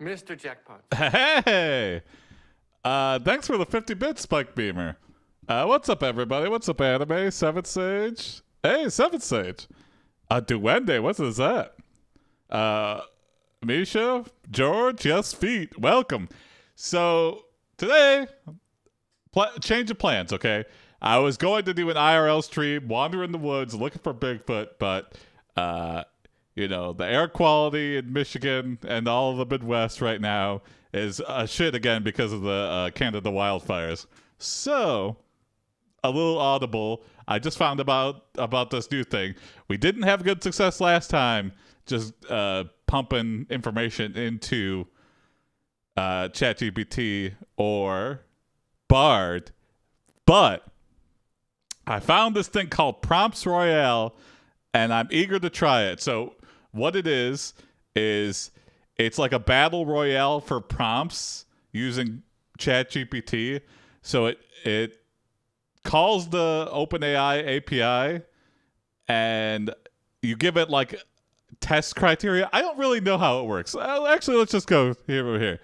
Mr. Jackpot. Hey! Thanks for the 50 bit Spike Beamer. What's up, everybody? What's up, anime? Seventh Sage? Hey, Seventh Sage. Duende, what is that? Misha? George? Yes, Feet. Welcome. So, today, change of plans, okay? I was going to do an IRL stream, wander in the woods, looking for Bigfoot, but, the air quality in Michigan and all of the Midwest right now is shit again because of the Canada wildfires. So, a little audible. I just found about this new thing. We didn't have good success last time, just pumping information into ChatGPT or Bard, but I found this thing called Prompts Royale, and I'm eager to try it. So what it is it's like a battle royale for prompts using ChatGPT. So it calls the OpenAI API, and you give it like test criteria. I don't really know how it works. Actually, let's just go here.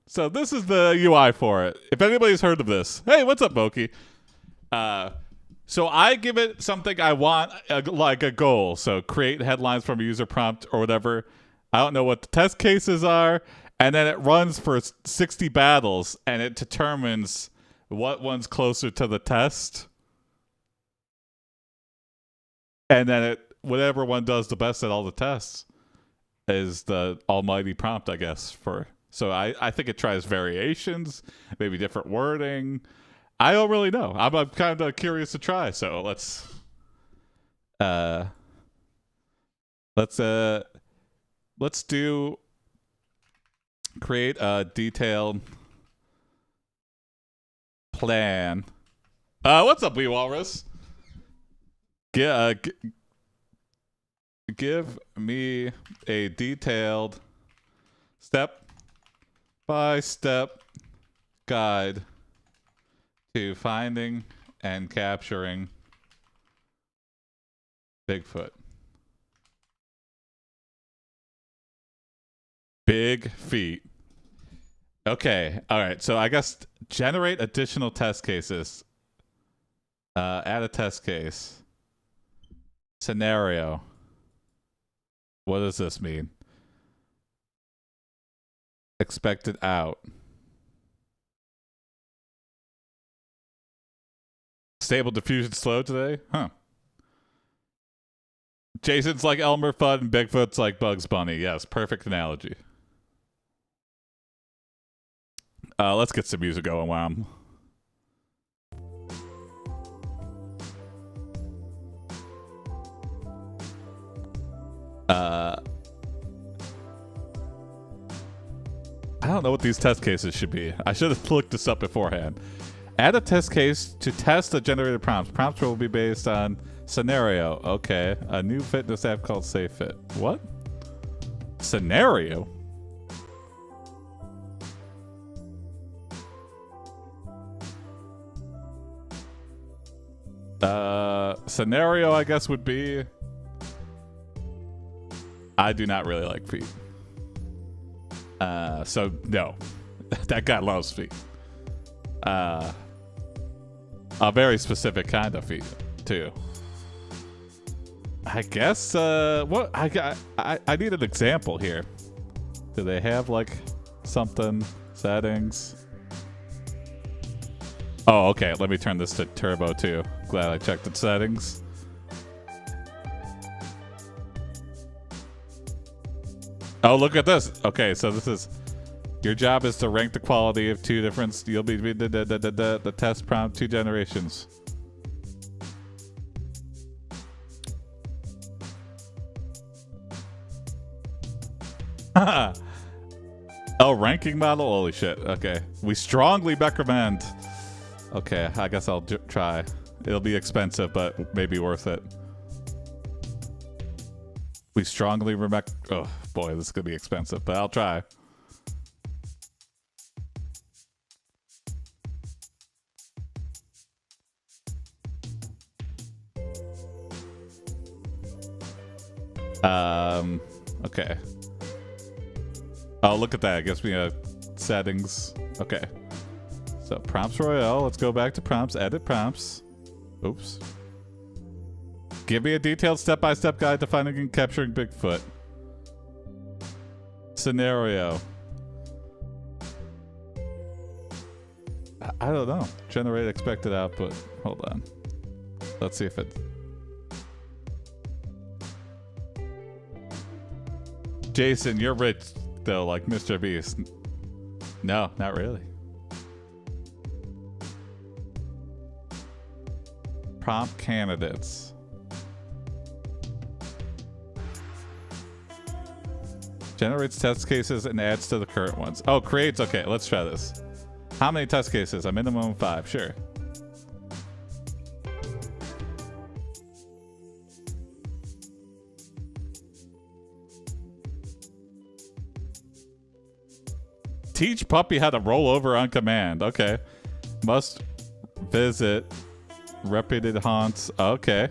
So this is the UI for it. If anybody's heard of this, hey, what's up, Moki? So I give it something I want, like a goal. So create headlines from a user prompt or whatever. I don't know what the test cases are. And then it runs for 60 battles, and it determines what one's closer to the test. And then whatever one does the best at all the tests is the almighty prompt, I guess. So I think it tries variations, maybe different wording. I don't really know. I'm kind of curious to try. So let's create a detailed plan. What's up, Wee Walrus? Give me a detailed step-by-step guide to finding and capturing Bigfoot. Big feet. Okay, all right. So I guess generate additional test cases. Add a test case. Scenario. What does this mean? Expected out. Stable diffusion slow today? Huh. Jason's like Elmer Fudd and Bigfoot's like Bugs Bunny. Yes, perfect analogy. Let's get some music going, wow. I don't know what these test cases should be. I should have looked this up beforehand. Add a test case to test the generated prompts. Prompts will be based on scenario. Okay. A new fitness app called SafeFit. What? Scenario? Scenario, I guess, would be... I do not really like feet. So, no. That guy loves feet. A very specific kind of feet, too. I guess, what? I need an example here. Do they have, like, something? Settings? Oh, okay. Let me turn this to turbo, too. Glad I checked the settings. Oh, look at this. Okay, so this is... Your job is to rank the quality of two different... You'll be the test prompt 2 generations. Oh, ranking model? Holy shit. Okay. We strongly recommend... Okay, I guess I'll try. It'll be expensive, but maybe worth it. We strongly recommend... Oh, boy, this is going to be expensive, but I'll try. Okay. Oh, look at that. It gives me a settings. Okay. So prompts Royale. Let's go back to prompts. Edit prompts. Oops. Give me a detailed step-by-step guide to finding and capturing Bigfoot. Scenario. I don't know. Generate expected output. Hold on. Let's see if it... Jason, you're rich, though, like Mr. Beast. No, not really. Prompt candidates. Generates test cases and adds to the current ones. Oh, creates. Okay, let's try this. How many test cases? A minimum of 5. Sure. Teach puppy how to roll over on command. Okay. Must visit repeated haunts. Okay.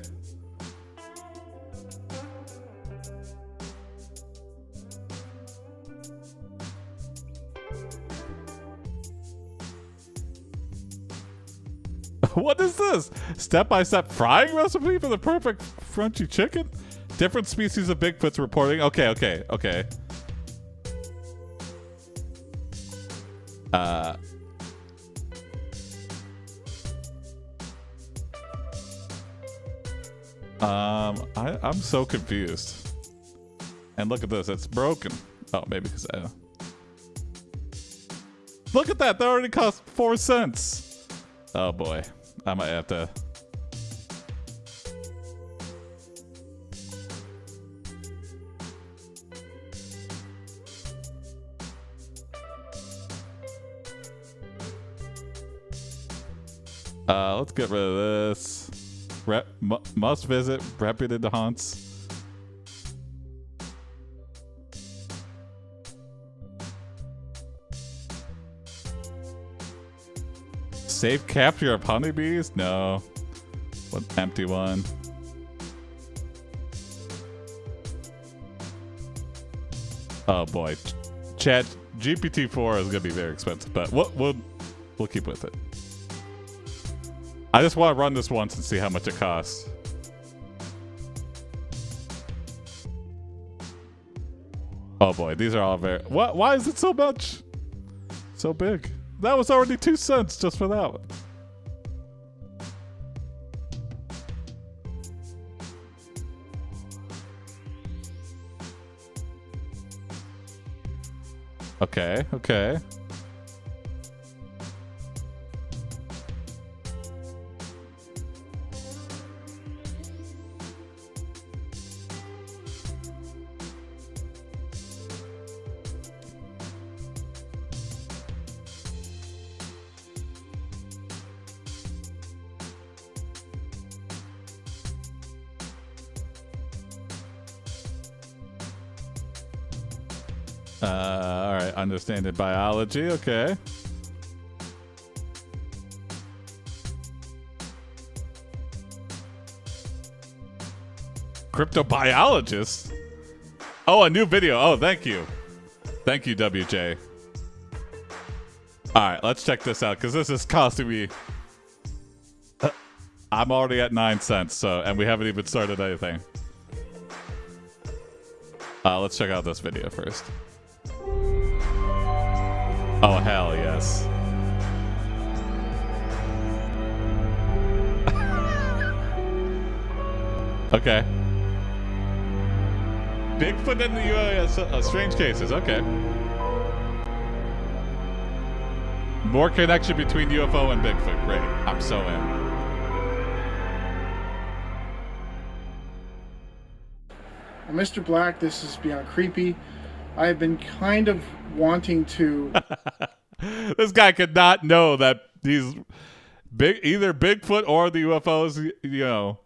What is this? Step-by-step frying recipe for the perfect crunchy chicken? Different species of Bigfoot's reporting. Okay. I'm so confused. And look at this, it's broken. Oh, maybe because I... Look at that, that already cost 4 cents. Oh boy, I might have to... let's get rid of this. Must visit reputed haunts. Safe capture of honeybees? No. What empty one? Oh boy. Chat GPT-4 is gonna be very expensive, but we'll keep with it. I just want to run this once and see how much it costs. Oh boy, these are all very... What? Why is it so much? So big. That was already 2 cents just for that one. Okay. All right, understanding biology, okay. Cryptobiologist? Oh, a new video. Oh, thank you. Thank you, WJ. All right, let's check this out because this is costing me... I'm already at 9 cents, so, and we haven't even started anything. Let's check out this video first. Oh, hell yes. Okay. Bigfoot in the US, strange cases, okay. More connection between UFO and Bigfoot, great. I'm so in. Mr. Black, this is beyond creepy. I have been kind of wanting to... This guy could not know that he's either Bigfoot or the UFOs, you know.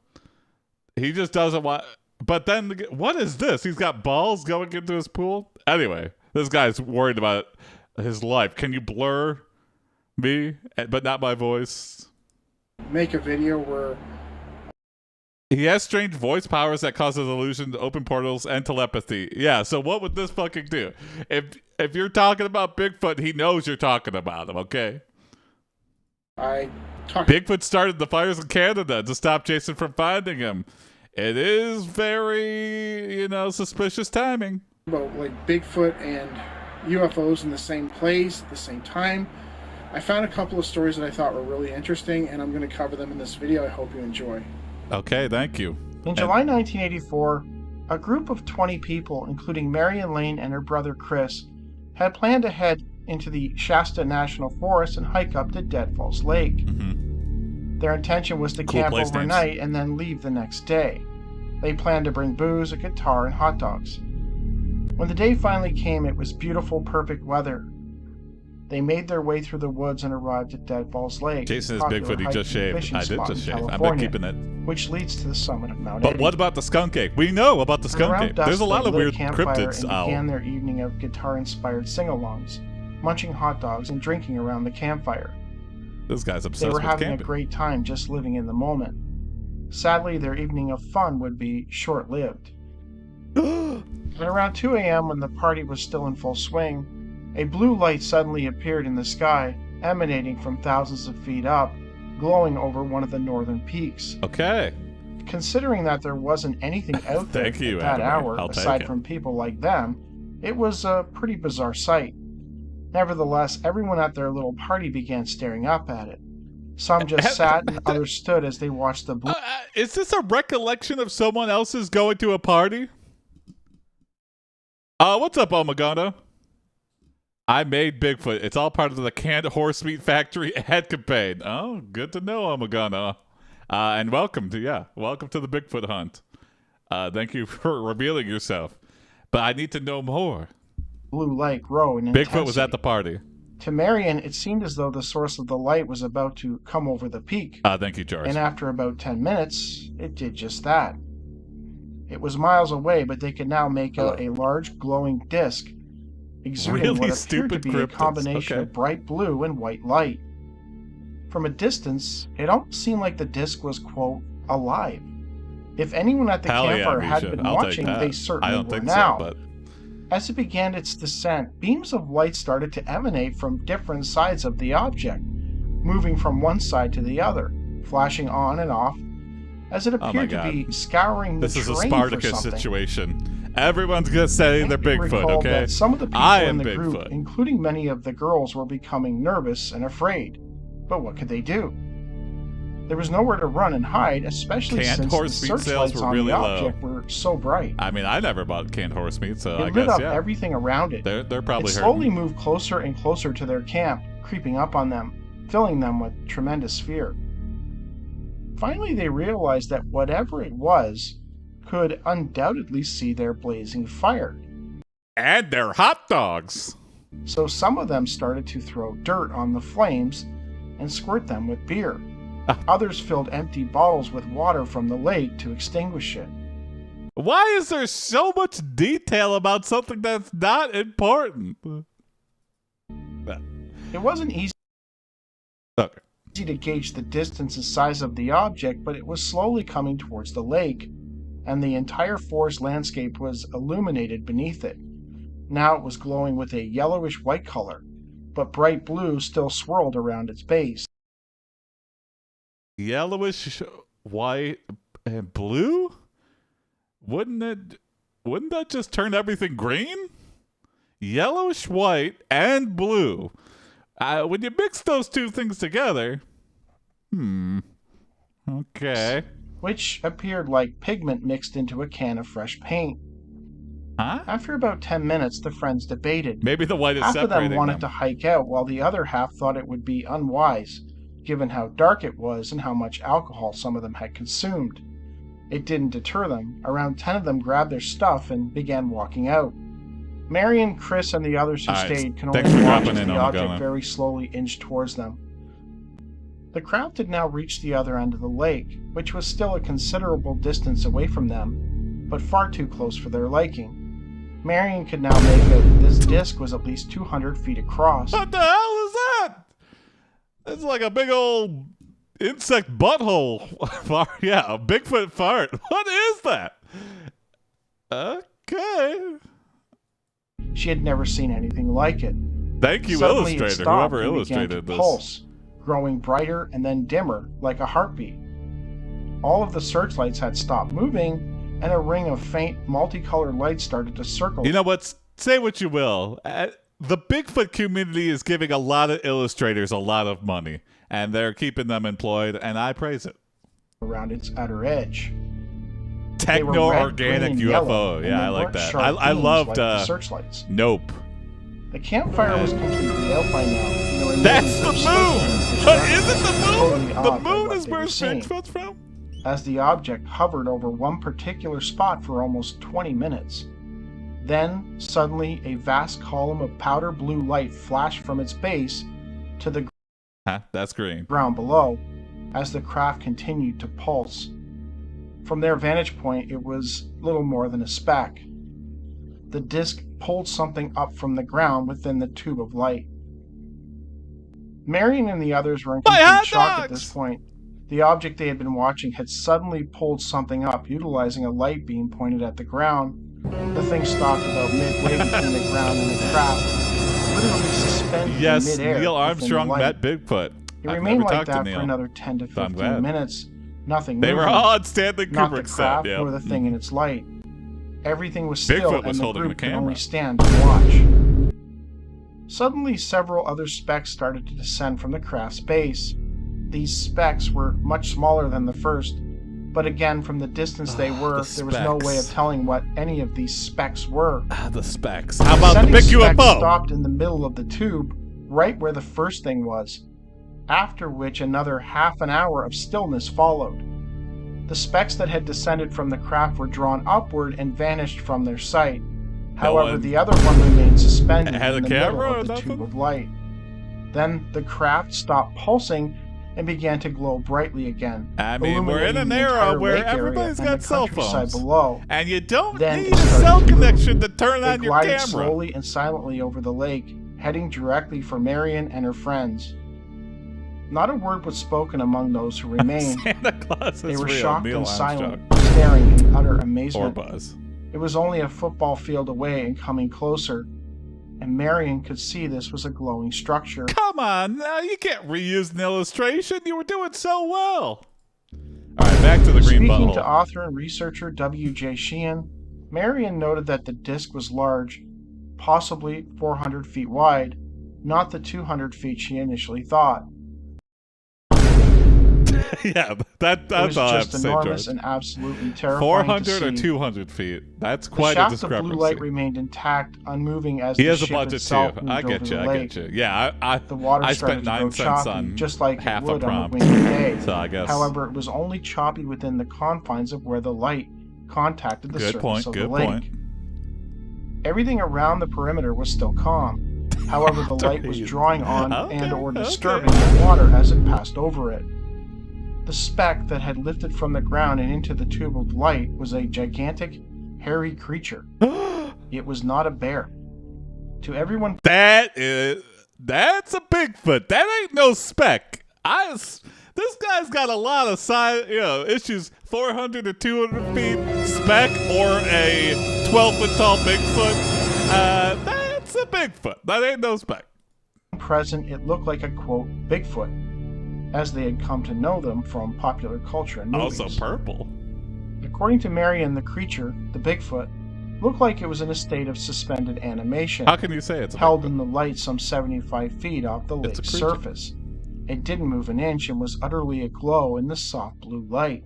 He just doesn't want... But then, what is this? He's got balls going into his pool? Anyway, this guy's worried about his life. Can you blur me, but not my voice? Make a video where He has strange voice powers that causes illusion to open portals and telepathy. Yeah, so what would this fucking do? If you're talking about Bigfoot, he knows you're talking about him, okay? Bigfoot started the fires in Canada to stop Jason from finding him. It is very, suspicious timing. About like Bigfoot and UFOs in the same place at the same time. I found a couple of stories that I thought were really interesting, and I'm going to cover them in this video. I hope you enjoy. Okay, thank you. In July 1984, a group of 20 people, including Marion Lane and her brother Chris, had planned to head into the Shasta National Forest and hike up to Dead Falls Lake. Their intention was to camp overnight and then leave the next day. They planned to bring booze, a guitar, and hot dogs. When the day finally came, it was beautiful, perfect weather. They made their way through the woods and arrived at Dead Falls Lake. Jason is Bigfoot. He just shaved. I did just shave. I've been keeping it. Which leads to the summit of Mount But Eddie. What about the skunk ape? We know about the skunk ape. There's a lot of weird cryptids. And began their evening of guitar-inspired sing-alongs, munching hot dogs and drinking around the campfire. This guy's obsessed with camping. They were having camping. a great time just living in the moment. Sadly, their evening of fun would be short-lived. At around 2 a.m., when the party was still in full swing, a blue light suddenly appeared in the sky, emanating from thousands of feet up, glowing over one of the northern peaks. Okay. Considering that there wasn't anything out there at that hour, aside from people like them, it was a pretty bizarre sight. Nevertheless, everyone at their little party began staring up at it. Some just sat and others stood as they watched the blue. Is this a recollection of someone else's going to a party? What's up, Omagono? I made Bigfoot. It's all part of the canned horse meat factory ad campaign. Oh, good to know, Omagono. And welcome to the Bigfoot hunt. Thank you for revealing yourself. But I need to know more. Blue light grow in intensity. Bigfoot was at the party. To Marion, it seemed as though the source of the light was about to come over the peak. Thank you, George. And after about 10 minutes, it did just that. It was miles away, but they could now make out a large glowing disc, exuding what appeared to be a combination of bright blue and white light. From a distance, it almost seemed like the disc was, quote, alive. If anyone at the campfire had been watching, they certainly were now. As it began its descent, beams of light started to emanate from different sides of the object, moving from one side to the other, flashing on and off, as it appeared to be scouring the terrain for something. This is a Spartacus situation. Everyone's gonna say they're Bigfoot, okay? That some of the people in the group, including many of the girls, were becoming nervous and afraid. But what could they do? There was nowhere to run and hide, especially since the searchlights on the object were so bright. I mean, I never bought canned horse meat, so I guess, it lit up everything around it. They're probably hurting. It slowly moved closer and closer to their camp, creeping up on them, filling them with tremendous fear. Finally, they realized that whatever it was could undoubtedly see their blazing fire. And their hot dogs! So some of them started to throw dirt on the flames and squirt them with beer. Others filled empty bottles with water from the lake to extinguish it. Why is there so much detail about something that's not important? It wasn't easy to gauge the distance and size of the object, but it was slowly coming towards the lake, and the entire forest landscape was illuminated beneath it. Now it was glowing with a yellowish-white color, but bright blue still swirled around its base. Yellowish, white, and blue? Wouldn't that just turn everything green? Yellowish, white, and blue. When you mix those two things together, okay. Which appeared like pigment mixed into a can of fresh paint. Huh? After about 10 minutes, the friends debated. Maybe the white is half separating them. Half of them wanted to hike out, while the other half thought it would be unwise, given how dark it was and how much alcohol some of them had consumed. It didn't deter them. Around 10 of them grabbed their stuff and began walking out. Marion, Chris, and the others who stayed can only watch as the object very slowly inched towards them. The crowd had now reached the other end of the lake, which was still a considerable distance away from them, but far too close for their liking. Marion could now make out that this disc was at least 200 feet across. What the hell is that? It's like a big old insect butthole. Yeah, a Bigfoot fart. What is that? Okay. She had never seen anything like it. Thank you, Suddenly it illustrator. stopped Whoever and illustrated began to this. pulse, growing brighter and then dimmer, like a heartbeat. All of the searchlights had stopped moving, and a ring of faint, multicolored lights started to circle. You know what? Say what you will. The Bigfoot community is giving a lot of illustrators a lot of money, and they're keeping them employed, and I praise it. Around its outer edge. Techno-organic UFO. Yeah, I like that. I loved the searchlights. Nope. The campfire was completely out by now. That's the moon! But is it the moon? The moon is where Bigfoot's from? As the object hovered over one particular spot for almost 20 minutes. Then, suddenly, a vast column of powder blue light flashed from its base to the that's green. Ground below, as the craft continued to pulse. From their vantage point, it was little more than a speck. The disc pulled something up from the ground within the tube of light. Marion and the others were in complete shock at this point. The object they had been watching had suddenly pulled something up, utilizing a light beam pointed at the ground. The thing stopped about midway between the ground and the craft, literally suspended in midair. Yes, Neil Armstrong met Bigfoot. It remained like that for another 10 to 15 minutes. Nothing They moved. were all on Stanley Kubrick Not the craft set, nor the thing in its light. Everything was still, Bigfoot was and the holding group the could camera. only stand and watch. Suddenly, several other specks started to descend from the craft's base. These specks were much smaller than the first, but again, from the distance they were, there was no way of telling what any of these specks were. The specks. How about the big speck UFO? Stopped in the middle of the tube, right where the first thing was, after which another half an hour of stillness followed. The specks that had descended from the craft were drawn upward and vanished from their sight. However, the other one remained suspended in the middle of the tube of light. Then the craft stopped pulsing and began to glow brightly again. I mean, we're in an era where everybody's got cell phones, below. And you don't need a cell connection to turn on your camera. They glided slowly and silently over the lake, heading directly for Marion and her friends. Not a word was spoken among those who remained. Santa Claus is they were real. shocked Neil and Armstrong. silent, staring in utter amazement. Or Buzz. It was only a football field away and coming closer, and Marion could see this was a glowing structure. Come on, now you can't reuse an illustration. You were doing so well. All right, back to the green butthole. Speaking to author and researcher W.J. Sheehan, Marion noted that the disc was large, possibly 400 feet wide, not the 200 feet she initially thought. Yeah, that's all I have to say, enormous George. and absolutely terrifying 400 or 200 feet. That's quite a discrepancy. The shaft of blue light remained intact, unmoving as he the has a ship budget itself too. moved I over get you. the I lake. get you. Yeah, The water I started spent 9 to cents go choppy, on just like half it a would on a prompt. windy day. So I guess. However, it was only choppy within the confines of where the light contacted the surface of the lake. Everything around the perimeter was still calm. However, the light was drawing on and/or disturbing the water as it passed over it. The speck that had lifted from the ground and into the tube of light was a gigantic, hairy creature. It was not a bear. To everyone, that's a Bigfoot. That ain't no speck. This guy's got a lot of issues. 400 to 200 feet speck or a 12-foot tall Bigfoot. That's a Bigfoot. That ain't no speck. Present, it looked like a quote Bigfoot, as they had come to know them from popular culture and movies. Also purple. According to Marion, the creature, the Bigfoot, looked like it was in a state of suspended animation. How can you say it's a held Bigfoot? In the light some 75 feet off the lake's surface? It didn't move an inch and was utterly aglow in the soft blue light.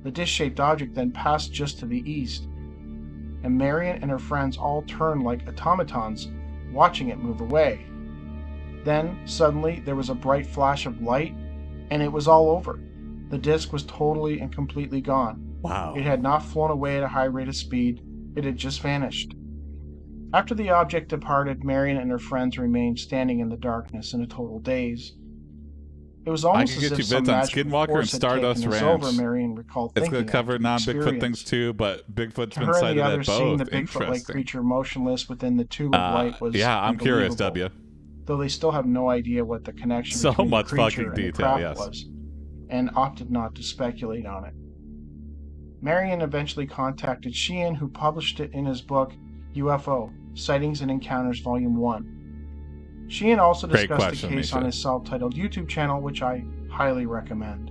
The dish-shaped object then passed just to the east, and Marion and her friends all turned like automatons, watching it move away. Then, suddenly, there was a bright flash of light, and it was all over. The disc was totally and completely gone. Wow. It had not flown away at a high rate of speed. It had just vanished. After the object departed, Marion and her friends remained standing in the darkness in a total daze. It was almost as if some magical force had taken us over, Marion recalled thinking. It's going to cover non-Bigfoot things too, but Bigfoot's been cited at both. Seeing the Bigfoot-like creature motionless within the tube of light was I'm curious, W. Though they still have no idea what the connection so between much the creature fucking and the detail, craft was. and opted not to speculate on it. Marion eventually contacted Sheehan, who published it in his book, UFO, Sightings and Encounters Volume 1. Sheehan also discussed the case on his self-titled YouTube channel, which I highly recommend.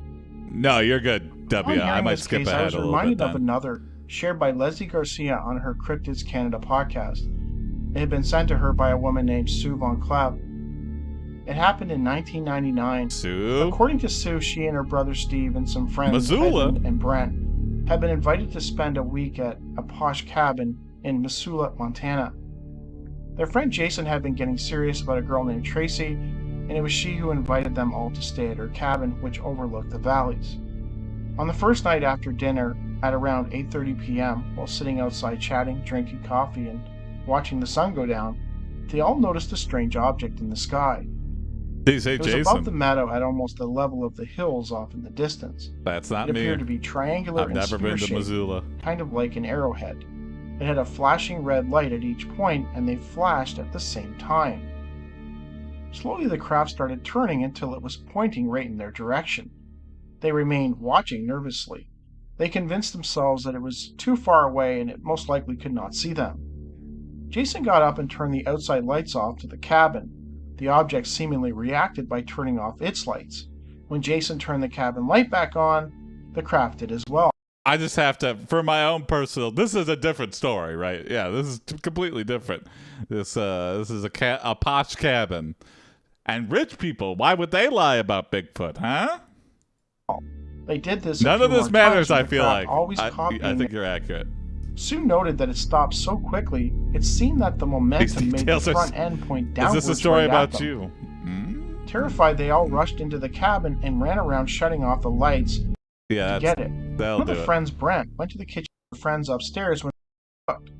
No, you're good, W. I might skip ahead a little bit. I was reminded of another, shared by Leslie Garcia on her Cryptids Canada podcast. It had been sent to her by a woman named Sue Von Cloud. It happened in 1999. Sue? According to Sue, she and her brother Steve and some friends, Edmund and Brent, had been invited to spend a week at a posh cabin in Missoula, Montana. Their friend Jason had been getting serious about a girl named Tracy, and it was she who invited them all to stay at her cabin, which overlooked the valleys. On the first night after dinner, at around 8:30 p.m., while sitting outside chatting, drinking coffee, and watching the sun go down, they all noticed a strange object in the sky. Did you say It was Jason? above the meadow at almost the level of the hills off in the distance. That's not me. It me. appeared to be triangular and never been to Missoula. Kind of like an arrowhead. It had a flashing red light at each point, and they flashed at the same time. Slowly the craft started turning until it was pointing right in their direction. They remained watching nervously. They convinced themselves that it was too far away and it most likely could not see them. Jason got up and turned the outside lights off to the cabin. The object seemingly reacted by turning off its lights. When Jason turned the cabin light back on, the craft did as well. I just have to, for my own personal, this is a different story, right? Yeah, this is completely different. This is a posh cabin. And rich people, why would they lie about Bigfoot, huh? They did this. None of this matters, I feel like. I think you're accurate. Sue noted that it stopped so quickly, it seemed that the momentum made the front end point downwards. Is this a story about you? Hmm? Terrified, they all rushed into the cabin and ran around shutting off the lights to get it. One of the friends, Brent, went to the kitchen with friends upstairs when he looked.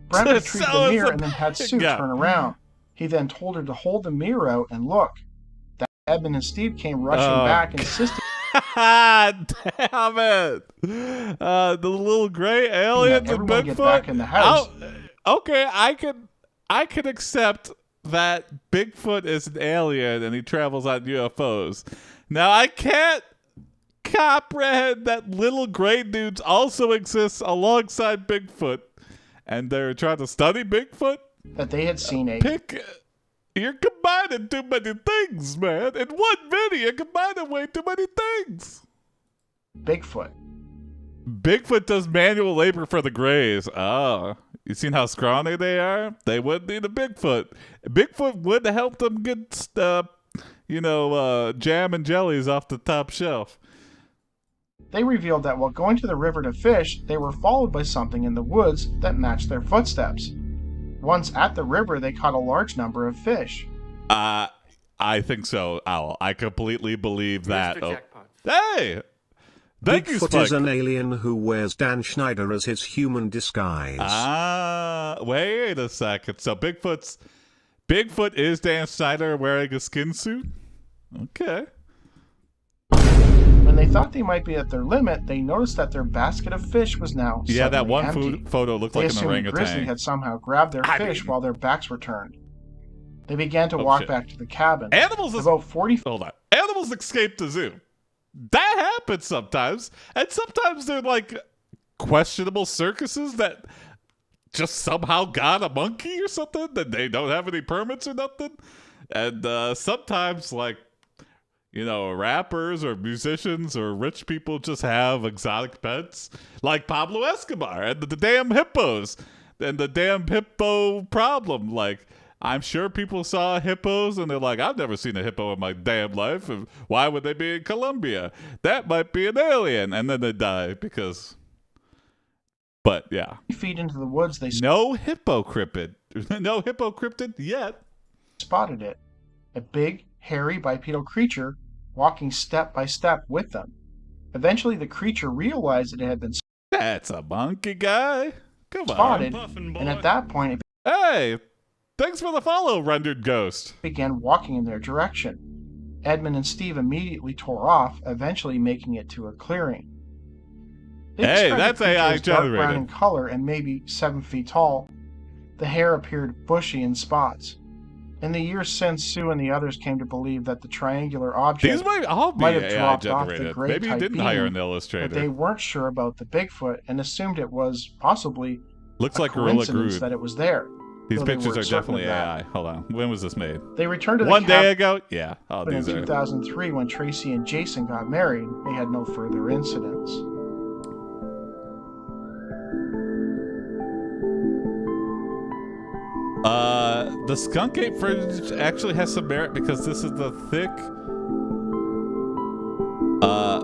Brent retrieved the mirror and then had Sue turn around. He then told her to hold the mirror out and look. That Edmund and Steve came rushing back, insisting. Damn it! The little gray aliens and Bigfoot. Get back in the house. Okay, I can accept that Bigfoot is an alien and he travels on UFOs. Now I can't comprehend that little gray dudes also exist alongside Bigfoot, and they're trying to study Bigfoot. That they had seen You're combining too many things, man. In one video, you're combining way too many things. Bigfoot. Bigfoot does manual labor for the Greys. Oh, you seen how scrawny they are? They wouldn't need a Bigfoot. Bigfoot would help them get, jam and jellies off the top shelf. They revealed that while going to the river to fish, they were followed by something in the woods that matched their footsteps. Once at the river, they caught a large number of fish. I think so, Owl. I completely believe that. Hey! Thank you, Spike. Bigfoot is an alien who wears Dan Schneider as his human disguise. Wait a second. So Bigfoot is Dan Schneider wearing a skin suit? Okay. When they thought they might be at their limit, they noticed that their basket of fish was now that one empty. photo looked like an orangutan. The grizzly had somehow grabbed their fish while their backs were turned. They began to walk back to the cabin. Animals escape the zoo. That happens sometimes, and sometimes they're like questionable circuses that just somehow got a monkey or something that they don't have any permits or nothing, and sometimes rappers or musicians or rich people just have exotic pets, like Pablo Escobar and the damn hippos and the damn hippo problem. Like, I'm sure people saw hippos and they're like, I've never seen a hippo in my damn life. Why would they be in Colombia? That might be an alien. And then they die because... But, yeah. Feet into the woods, they No hippocryptid. No hippocryptid yet. Spotted it. A big, hairy, bipedal creature walking step by step with them. Eventually, the creature realized that it had been That's a monkey guy. Come spotted, and at that point, it Hey! Thanks for the follow, Rendered Ghost. Began walking in their direction. Edmund and Steve immediately tore off, eventually making it to a clearing. Hey, that's AI generated. Dark brown generated. in color and maybe 7 feet tall. The hair appeared bushy in spots. In the years since, Sue and the others came to believe that the triangular object These might all be might have AI dropped off the generated. gray Maybe he type didn't beam, hire an but illustrator. they weren't sure about the Bigfoot and assumed it was possibly Looks a like Gorilla coincidence Groot. that it was there. These though they pictures weren't are certain definitely of that. AI. Hold on. When was this made? They returned to the One day cabin ago? Yeah. Oh, in these are. 2003 when Tracy and Jason got married. They had no further incidents. The skunk ape footage actually has some merit because this is the thick,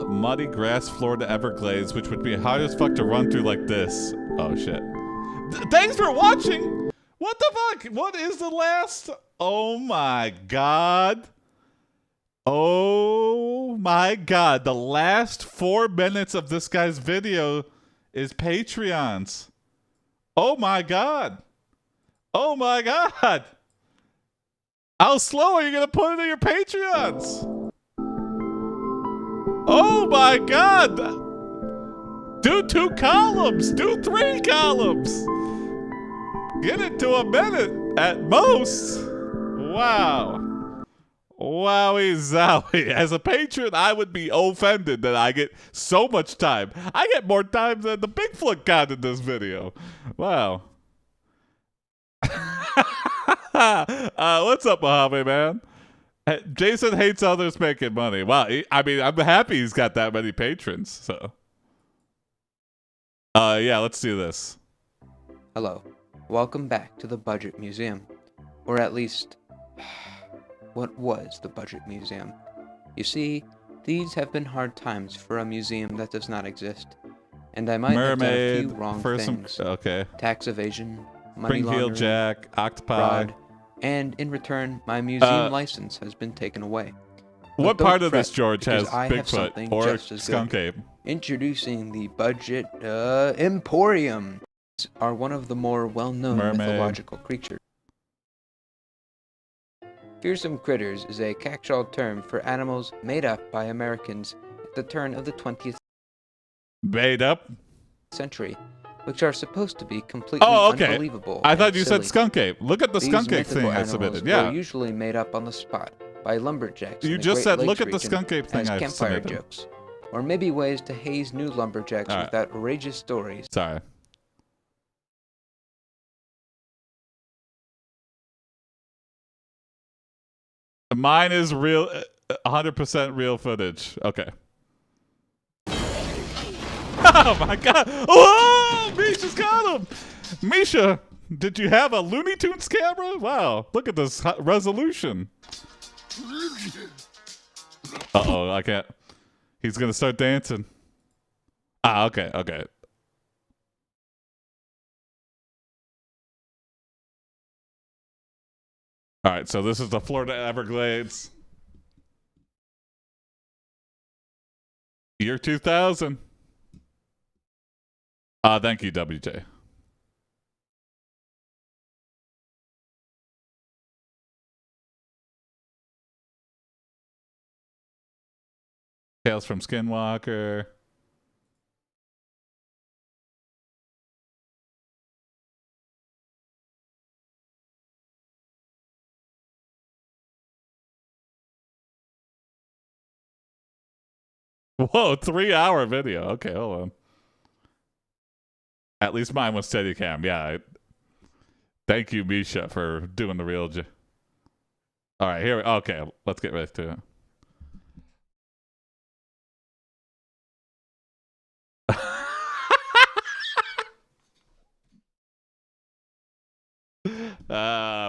muddy grass Florida Everglades, which would be hard as fuck to run through like this. Oh shit. Thanks for watching! What the fuck? What is the last? Oh my god. Oh my god. The last 4 minutes of this guy's video is Patreons. Oh my god. Oh my god! How slow are you gonna put it in your Patreons? Oh my god! Do 2 columns! Do 3 columns! Get it to a minute at most! Wow. Wowie zowie. As a patron, I would be offended that I get so much time. I get more time than the Bigfoot got in this video. Wow. What's up, Mojave, man? Jason hates others making money. Wow, I mean, I'm happy he's got that many patrons. So, yeah, let's do this. Hello, welcome back to the Budget Museum, or at least, what was the Budget Museum? You see, these have been hard times for a museum that does not exist, and I might have done a few wrong things. Okay. Tax evasion, money Spring-heel laundering, jack, octopi. fraud, and in return, my museum license has been taken away. But What don't part of fret, this, George, has because I have something Bigfoot or just as skunk good. ape? Introducing the Budget Emporium. These are one of the more well-known mythological creatures. Fearsome critters is a catch-all term for animals made up by Americans at the turn of the 20th Made up? century, which are supposed to be completely unbelievable. I thought and you silly. said skunk ape. Look at the These skunk ape mythical thing I animals submitted. were Yeah. usually made up on the spot by lumberjacks. You in the just Great said, Lakes look at the region skunk ape thing as I campfire submitted. jokes, or maybe ways to haze new lumberjacks All right. with outrageous stories. Sorry. Mine is real, 100% real footage. Okay. Oh my god! Oh, Misha's got him! Misha, did you have a Looney Tunes camera? Wow, look at this resolution. Uh-oh, I can't. He's gonna start dancing. Ah, okay, okay. All right, so this is the Florida Everglades. Year 2000. Thank you, WJ. Tales from Skinwalker. Whoa, 3-hour video. Okay, hold on. At least mine was Steadicam. Yeah. Thank you, Misha, for doing the real. All right, here. Okay, let's get right to it.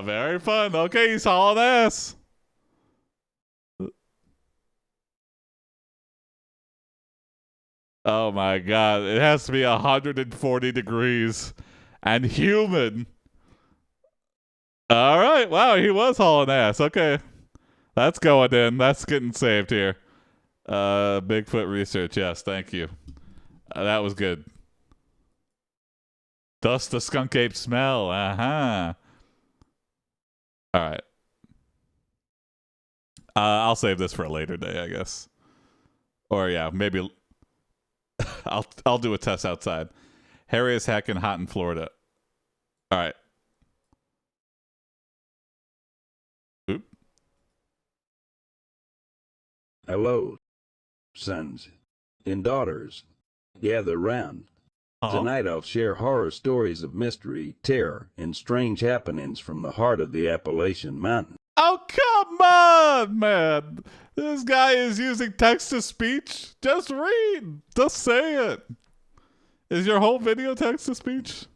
Very fun. Okay, he's hauling ass. Oh my god, it has to be 140 degrees and humid. All right, wow, he was hauling ass. Okay, that's going in. That's getting saved here. Bigfoot research. Yes, thank you. That was good. Thus the skunk ape smell. Uh-huh. All right. I'll save this for a later day, I guess. Or yeah, maybe I'll do a test outside. Harry is hacking hot in Florida. All right. Hello, sons and daughters. Gather round. Tonight I'll share horror stories of mystery, terror, and strange happenings from the heart of the Appalachian Mountains. Oh, come on, man. This guy is using text-to-speech. Just read. Just say it. Is your whole video text-to-speech?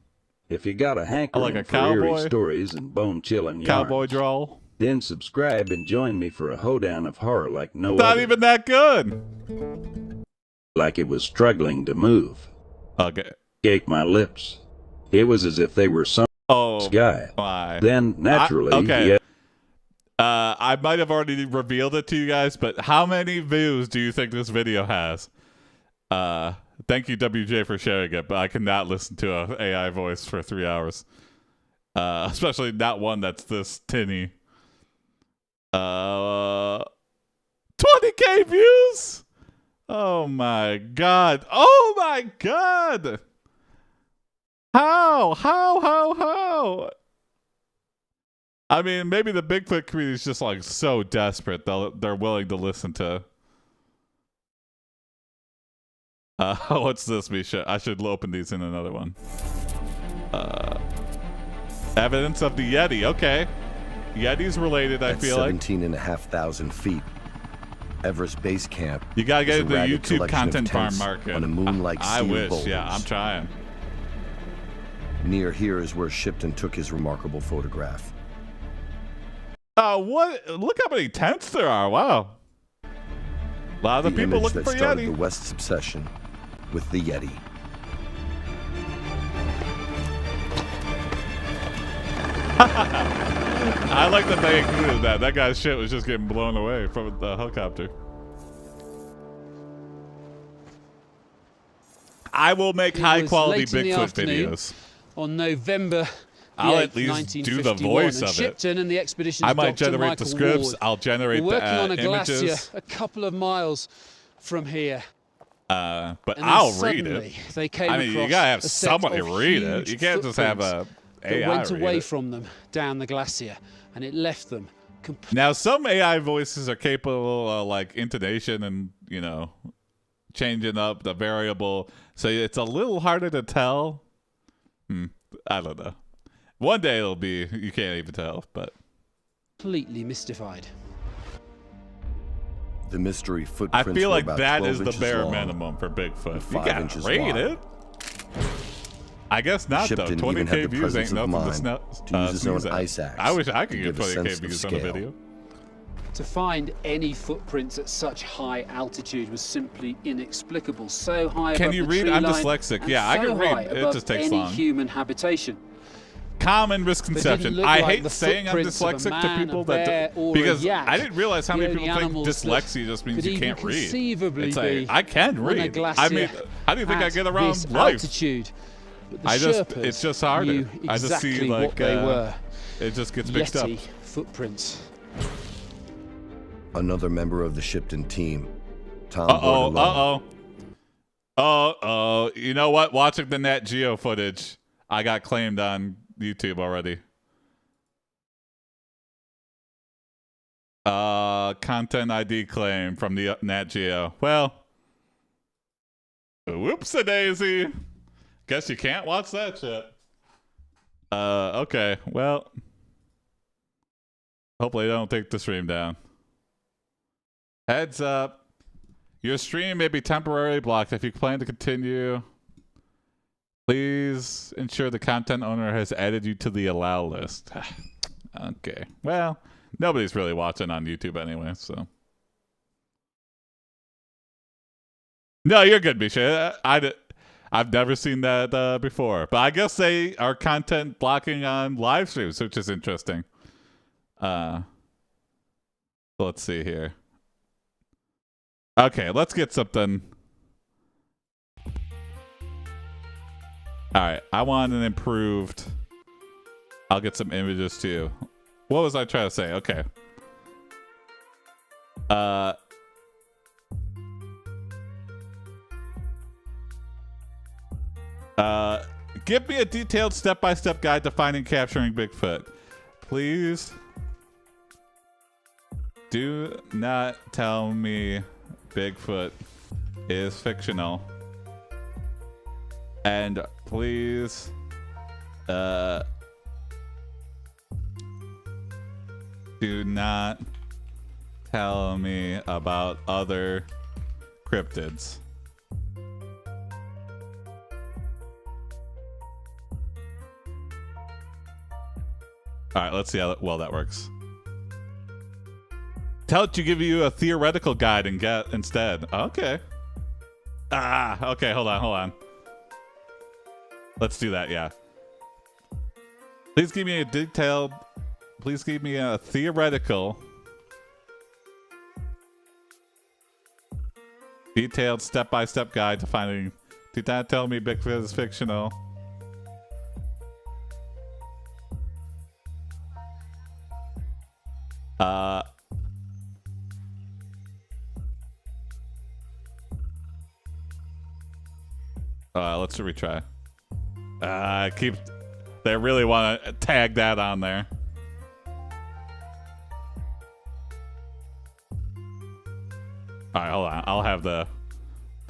If you got a hankering like a for cowboy, eerie stories and bone-chilling yarns, cowboy drawl, then subscribe and join me for a hoedown of horror like no not other. even that good. Like it was struggling to move. Okay. Gave my lips. It was as if they were some guy. My. Then, naturally, okay. I might have already revealed it to you guys, but how many views do you think this video has? Thank you, WJ, for sharing it, but I cannot listen to an AI voice for 3 hours. Especially not one that's this tinny. 20K views? Oh my god. Oh my god. How? I mean, maybe the Bigfoot community is just like so desperate they're willing to listen to. What's this, Misha? I should open these in another one. Evidence of the Yeti. Okay. Yeti's related, I feel like. 17,500 feet. Everest Base Camp. You gotta get into the YouTube content farm market. On a moon-like sea I wish, boulders. yeah, I'm trying. Near here is where Shipton took his remarkable photograph. What? Look how many tents there are. Wow. A lot of the people looking for started Yeti. The West's obsession with the Yeti. I like that they included that. That guy's shit was just getting blown away from the helicopter. I will make high-quality Bigfoot videos. On November I'll at least do the voice of it. Shipton and the expedition's I might Dr. generate Michael the scripts. Ward I'll generate were working on a images. glacier a couple of miles from here. But And I'll then read suddenly it. They came I mean, you across gotta have a set somebody of read it. huge You can't just have footprints a that AI went read away it. from them down the glacier, and it left them Now, some AI voices are capable of like intonation and, you know, changing up the variable. So it's a little harder to tell. I don't know. One day it'll be, you can't even tell, but. completely mystified. The mystery I footprints feel were like about that 12 is the inches bare long minimum for Bigfoot. and You 5 gotta inches rate wide. it. I guess not, though. Shipton 20K even had the views ain't presence of nothing to mind to use his own sneeze at. ice axe I wish I could to get give a 20K sense of views on a scale. video. To find any footprints at such high altitude was simply inexplicable. So high Can above you the read? tree I'm line dyslexic. and Yeah, I so can read. high It above just takes any long. human habitation. Common They misconception. didn't look I like hate the saying I'm footprints of a dyslexic man, to people a bear, or a because yak. I didn't realize how The many only people think animals that dyslexia just means could you even can't read. conceivably It's like be I can on a read. glacier I mean, how do you think I at get around this life? altitude. But the It's Sherpas just harder. knew I just see exactly like what they were. it just gets mixed up. Yeti footprints. Another member of the Shipton team, Tom Uh-oh, Bordelon. uh-oh. You know what? Watching the Nat Geo footage, I got claimed on YouTube already. Content ID claim from the Nat Geo. Well, whoops-a-daisy. Guess you can't watch that shit. Okay, well. Hopefully they don't take the stream down. Heads up. Your stream may be temporarily blocked. If you plan to continue, please ensure the content owner has added you to the allow list. Okay. Well, nobody's really watching on YouTube anyway, so. No, you're good, Misha. I've never seen that before. But I guess they are content blocking on live streams, which is interesting. Let's see here. Okay, let's get something. Alright, I want an improved. I'll get some images too. What was I trying to say? Okay. Give me a detailed step-by-step guide to finding and capturing Bigfoot. Please Do not tell me Bigfoot is fictional. And please, do not tell me about other cryptids. All right, let's see how well that works. Tell it to give you a theoretical guide and get instead. Okay. Okay, hold on. Let's do that, yeah. Please give me a theoretical, detailed step-by-step guide to finding. Do not tell me Bigfoot is fictional. Let's retry. They really want to tag that on there. All right, hold on. I'll have the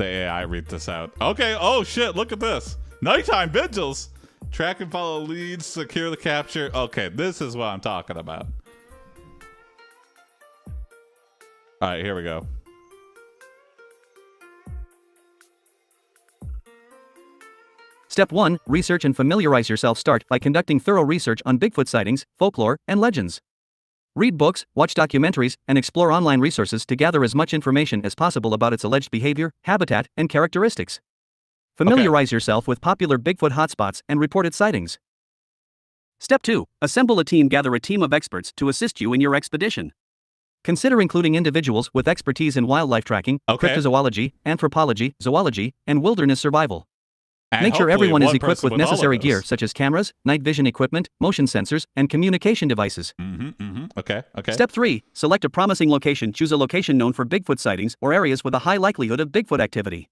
AI read this out. Okay. Oh shit! Look at this. Nighttime vigils. Track and follow leads. Secure the capture. Okay, this is what I'm talking about. All right, here we go. Step 1. Research and familiarize yourself. Start by conducting thorough research on Bigfoot sightings, folklore, and legends. Read books, watch documentaries, and explore online resources to gather as much information as possible about its alleged behavior, habitat, and characteristics. Familiarize yourself with popular Bigfoot hotspots and reported sightings. Step 2. Assemble a team. Gather a team of experts to assist you in your expedition. Consider including individuals with expertise in wildlife tracking, cryptozoology, anthropology, zoology, and wilderness survival. And make sure everyone is equipped with necessary gear such as cameras, night vision equipment, motion sensors, and communication devices. Okay. Step 3. Select a promising location. Choose a location known for Bigfoot sightings or areas with a high likelihood of Bigfoot activity.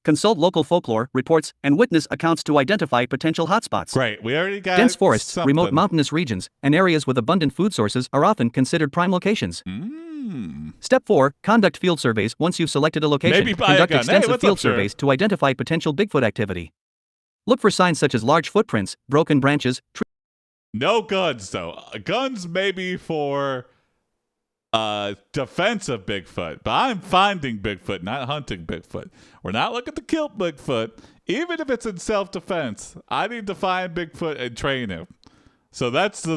Consult local folklore, reports, and witness accounts to identify potential hotspots. Great, we already got dense forests, something. Remote mountainous regions, and areas with abundant food sources are often considered prime locations. Step 4. Conduct field surveys. Once you've selected a location, conduct extensive field surveys to identify potential Bigfoot activity. Look for signs such as large footprints, broken branches, No guns, though. Guns maybe for defense of Bigfoot, but I'm finding Bigfoot, not hunting Bigfoot. We're not looking to kill Bigfoot, even if it's in self-defense. I need to find Bigfoot and train him. So that's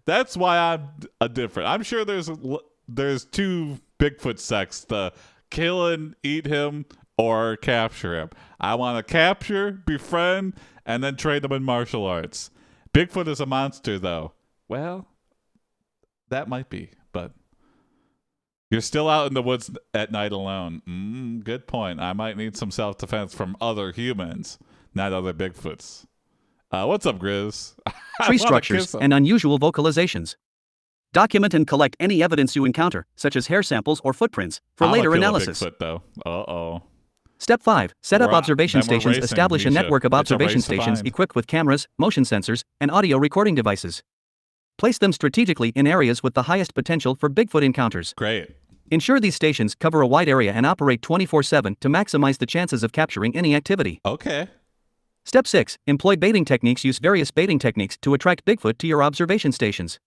that's why I'm different. I'm sure there's two Bigfoot sects: the kill and eat him or capture him. I want to capture, befriend, and then train them in martial arts. Bigfoot is a monster, though. Well, that might be, but you're still out in the woods at night alone. Good point. I might need some self-defense from other humans, not other Bigfoots. What's up, Grizz? Tree structures and unusual vocalizations. Document and collect any evidence you encounter, such as hair samples or footprints, for later analysis. Bigfoot, though. Uh-oh. Step 5. Set up observation stations. Establish a network of observation stations equipped with cameras, motion sensors, and audio recording devices. Place them strategically in areas with the highest potential for Bigfoot encounters. Great. Ensure these stations cover a wide area and operate 24/7 to maximize the chances of capturing any activity. Okay. Step 6. Employ baiting techniques. Use various baiting techniques to attract Bigfoot to your observation stations.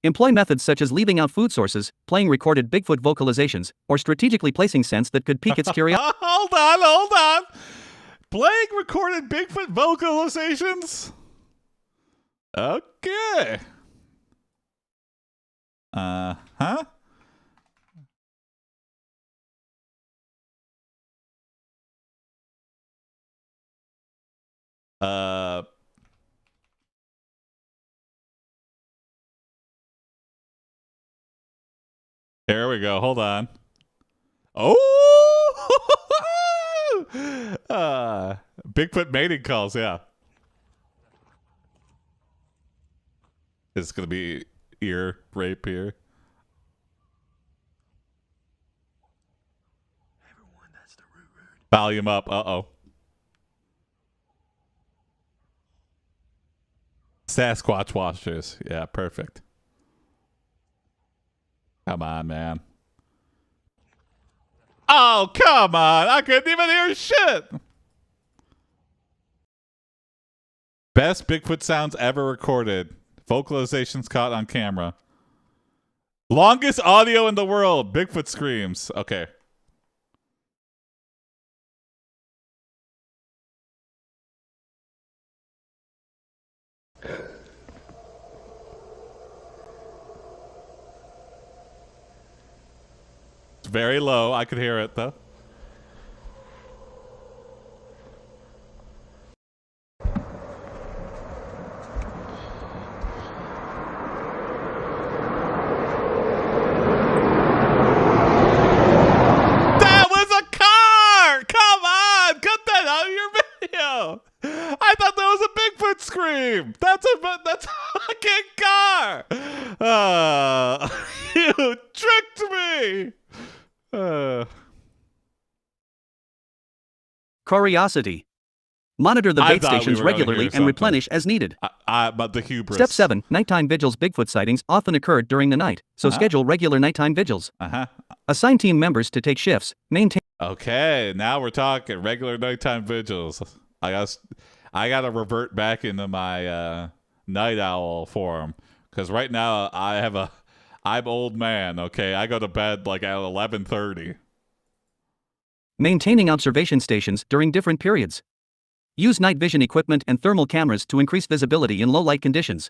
Employ methods such as leaving out food sources, playing recorded Bigfoot vocalizations, or strategically placing scents that could pique its curiosity. Hold on. Playing recorded Bigfoot vocalizations? Okay. Huh? There we go. Hold on. Oh! Bigfoot mating calls, yeah. It's going to be ear rape here. Everyone, that's the root. Volume up. Uh-oh. Sasquatch watchers. Yeah, perfect. Come on, man. Oh, come on. I couldn't even hear shit. Best Bigfoot sounds ever recorded. Vocalizations caught on camera. Longest audio in the world. Bigfoot screams. Okay. It's very low. I could hear it, though. I thought that was a Bigfoot scream. That's a fucking car. You tricked me. Curiosity. Monitor the bait stations regularly and replenish as needed. But the hubris. Step 7. Nighttime vigils. Bigfoot sightings often occurred during the night, so schedule regular nighttime vigils. Assign team members to take shifts. Maintain. Okay, now we're talking regular nighttime vigils. I gotta revert back into my night owl form, because right now I'm old man. Okay, I go to bed like at 11:30. Maintaining observation stations during different periods. Use night vision equipment and thermal cameras to increase visibility in low light conditions.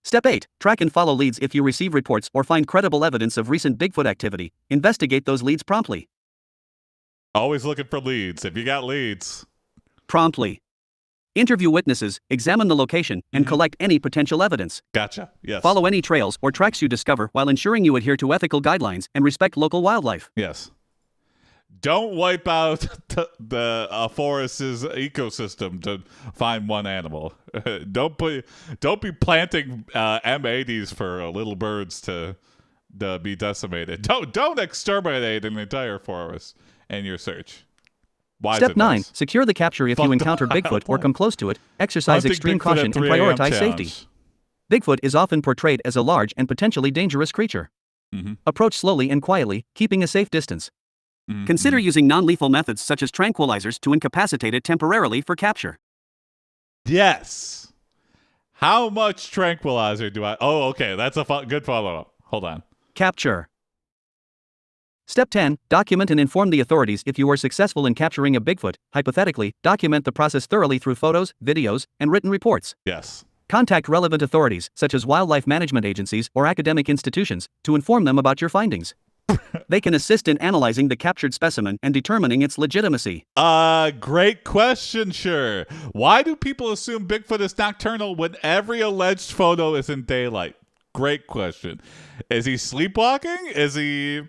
Step 8. Track and follow leads. If you receive reports or find credible evidence of recent Bigfoot activity, investigate those leads promptly. Always looking for leads. If you got leads. Promptly. Interview witnesses, examine the location, and collect any potential evidence. Gotcha. Yes. Follow any trails or tracks you discover while ensuring you adhere to ethical guidelines and respect local wildlife. Yes. Don't wipe out the forest's ecosystem to find one animal. Don't be planting M80s for little birds to be decimated. Don't exterminate an entire forest in your search. Step 9. Secure the capture. If you encounter Bigfoot or come close to it, exercise extreme caution and prioritize safety. Bigfoot is often portrayed as a large and potentially dangerous creature. Approach slowly and quietly, keeping a safe distance. Consider using non-lethal methods such as tranquilizers to incapacitate it temporarily for capture. Yes. How much tranquilizer do I... Oh, okay. That's a good follow-up. Hold on. Capture. Step 10. Document and inform the authorities if you are successful in capturing a Bigfoot. Hypothetically, document the process thoroughly through photos, videos, and written reports. Yes. Contact relevant authorities, such as wildlife management agencies or academic institutions, to inform them about your findings. They can assist in analyzing the captured specimen and determining its legitimacy. Great question, sure. Why do people assume Bigfoot is nocturnal when every alleged photo is in daylight? Great question. Is he sleepwalking? Is he...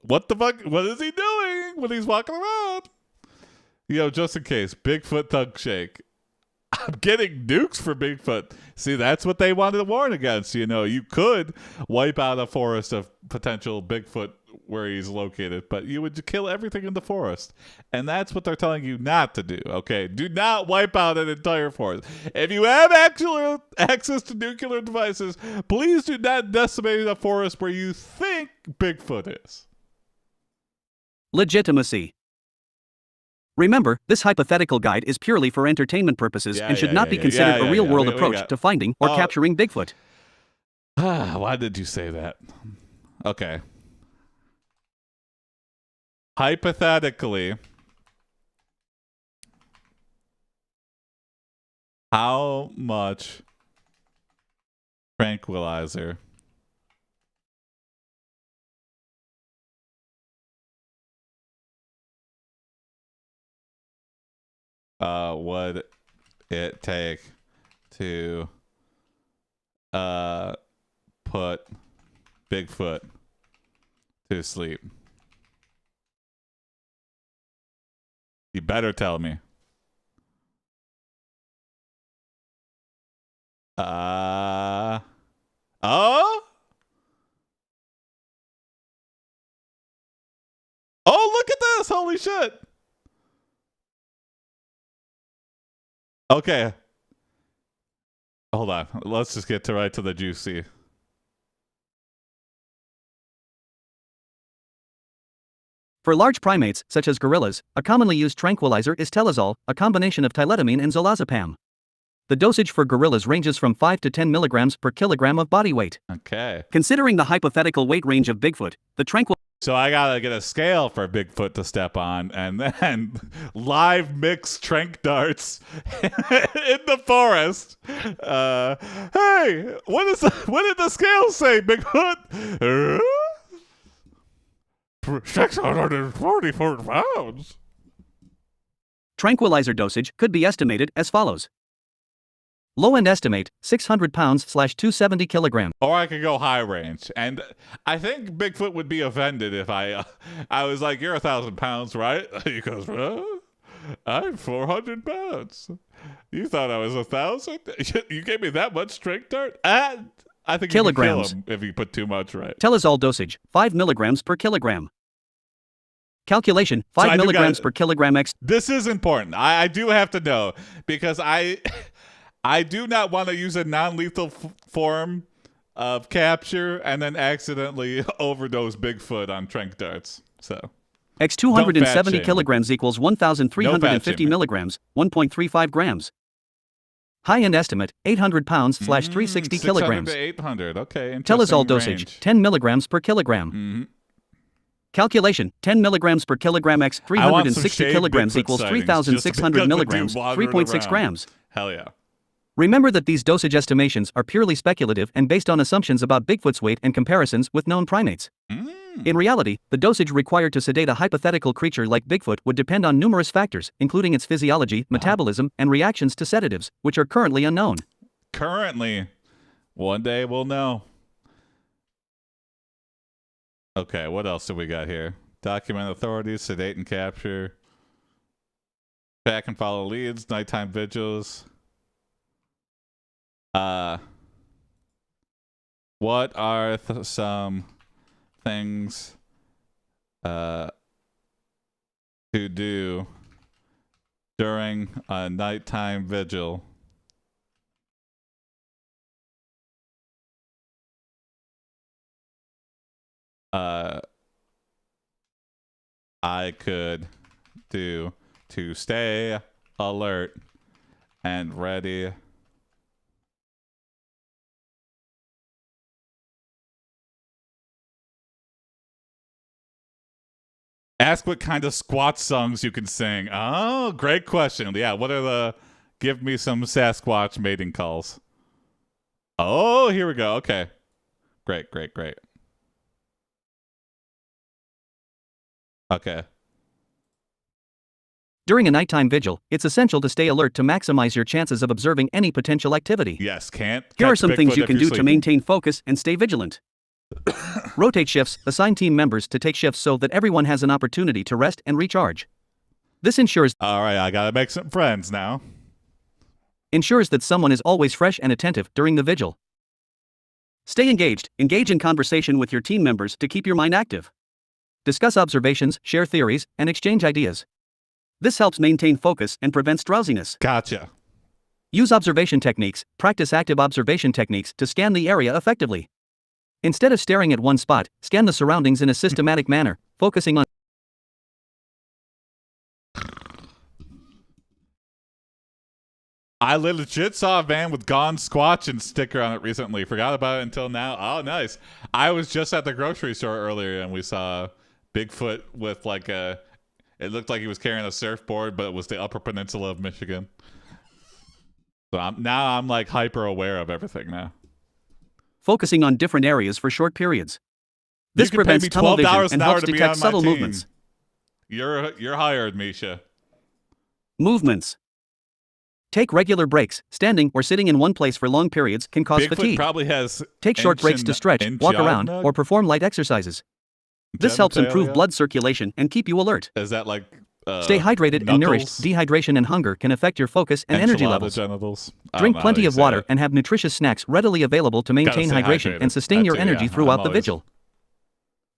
What the fuck? What is he doing when he's walking around? Just in case. Bigfoot thug shake. I'm getting nukes for Bigfoot. See, that's what they wanted to warn against. You could wipe out a forest of potential Bigfoot where he's located, but you would kill everything in the forest. And that's what they're telling you not to do, okay? Do not wipe out an entire forest. If you have actual access to nuclear devices, please do not decimate a forest where you think Bigfoot is. Legitimacy. Remember, this hypothetical guide is purely for entertainment purposes and should not be considered a real-world approach to finding or capturing Bigfoot. Why did you say that? Okay. Hypothetically, how much tranquilizer would it take to put Bigfoot to sleep? You better tell me. Oh? Oh, look at this! Holy shit! Okay. Hold on. Let's just get right to the juicy. For large primates, such as gorillas, a commonly used tranquilizer is telazol, a combination of tiletamine and zolazepam. The dosage for gorillas ranges from 5 to 10 milligrams per kilogram of body weight. Okay. Considering the hypothetical weight range of Bigfoot, the tranquilizer. So I gotta get a scale for Bigfoot to step on, and then live mix trank darts in the forest. Hey, what did the scale say, Bigfoot? 644 pounds. Tranquilizer dosage could be estimated as follows. Low-end estimate, 600 pounds/270 kilograms. Or I could go high range. And I think Bigfoot would be offended if I was like, you're 1,000 pounds, right? He goes, I'm 400 pounds. You thought I was 1,000? You gave me that much strength dart? I think you can kill him if you put too much, right? Telazol dosage, 5 milligrams per kilogram. Calculation, 5 milligrams per kilogram x. This is important. I do have to know, because I do not want to use a non-lethal form of capture and then accidentally overdose Bigfoot on trank darts. So X 270 kilograms equals 1,350 milligrams, 1.35 grams. High-end estimate, 800 pounds/360 kilograms. 600 to 800, okay. Telazol dosage, 10 milligrams per kilogram. Mm-hmm. Calculation, 10 milligrams per kilogram x 360 kilograms Bigfoot equals sightings, 3,600 milligrams, 3.6 grams. Hell yeah. Remember that these dosage estimations are purely speculative and based on assumptions about Bigfoot's weight and comparisons with known primates. In reality, the dosage required to sedate a hypothetical creature like Bigfoot would depend on numerous factors, including its physiology, metabolism, and reactions to sedatives, which are currently unknown. Currently. One day we'll know. Okay, what else do we got here? Document authorities, sedate and capture. Track and follow leads, nighttime vigils. What are some things to do during a nighttime vigil? I could do to stay alert and ready Ask what kind of Squatch songs you can sing. Oh, great question. Yeah, what are the... Give me some Sasquatch mating calls. Oh, here we go. Okay. Great. Okay. During a nighttime vigil, it's essential to stay alert to maximize your chances of observing any potential activity. Yes, can't. Here are some things you can do to maintain focus and stay vigilant. Rotate shifts, assign team members to take shifts so that everyone has an opportunity to rest and recharge. This ensures... All right, I gotta make some friends now. Ensures that someone is always fresh and attentive during the vigil. Stay engaged. Engage in conversation with your team members to keep your mind active. Discuss observations, share theories, and exchange ideas. This helps maintain focus and prevents drowsiness. Gotcha. Use observation techniques. Practice active observation techniques to scan the area effectively. Instead of staring at one spot, scan the surroundings in a systematic manner, focusing on... I legit saw a van with Gone Squatch and sticker on it recently. Forgot about it until now. Oh, nice. I was just at the grocery store earlier and we saw Bigfoot with like a... It looked like he was carrying a surfboard, but it was the Upper Peninsula of Michigan. So I'm like hyper aware of everything now. Focusing on different areas for short periods. This prevents tunnel vision and helps detect subtle movements. You're hired, Misha. Movements. Take regular breaks. Standing or sitting in one place for long periods can cause Bigfoot fatigue. Probably has Take short breaks to stretch, walk around, or perform light exercises. This helps improve blood circulation and keep you alert. Is that like stay hydrated and nourished. Dehydration and hunger can affect your focus and energy levels. Genitals. Drink plenty of water and have nutritious snacks readily available to maintain hydration and sustain your energy throughout the vigil.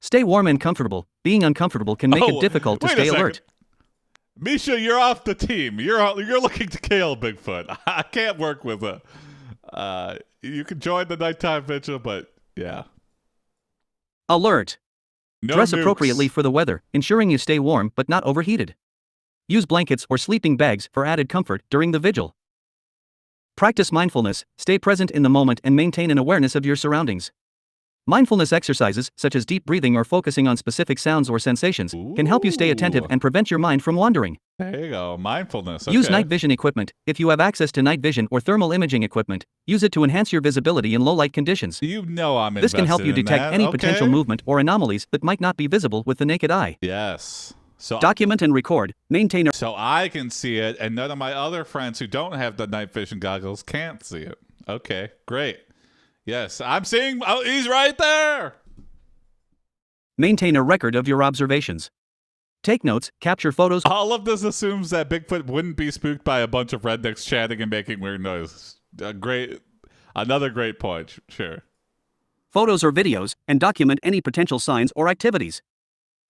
Stay warm and comfortable. Being uncomfortable can make it difficult to stay alert. Misha, you're off the team. You're looking to kill Bigfoot. I can't work with it. You can join the nighttime vigil, but yeah. Alert. No Dress nukes. appropriately for the weather, ensuring you stay warm but not overheated. Use blankets or sleeping bags for added comfort during the vigil. Practice mindfulness, stay present in the moment and maintain an awareness of your surroundings. Mindfulness exercises, such as deep breathing or focusing on specific sounds or sensations, can help you stay attentive and prevent your mind from wandering. There you go, mindfulness. Okay. Use night vision equipment. If you have access to night vision or thermal imaging equipment, use it to enhance your visibility in low light conditions. You know I'm This can help you detect any potential movement or anomalies that might not be visible with the naked eye. Yes. So document and record. Maintain a so I can see it, and none of my other friends who don't have the night vision goggles can't see it. Okay, great. Yes, I'm seeing. Oh, he's right there. Maintain a record of your observations. Take notes, capture photos. All of this assumes that Bigfoot wouldn't be spooked by a bunch of rednecks chatting and making weird noises. Another great point. Sure. Photos or videos, and document any potential signs or activities.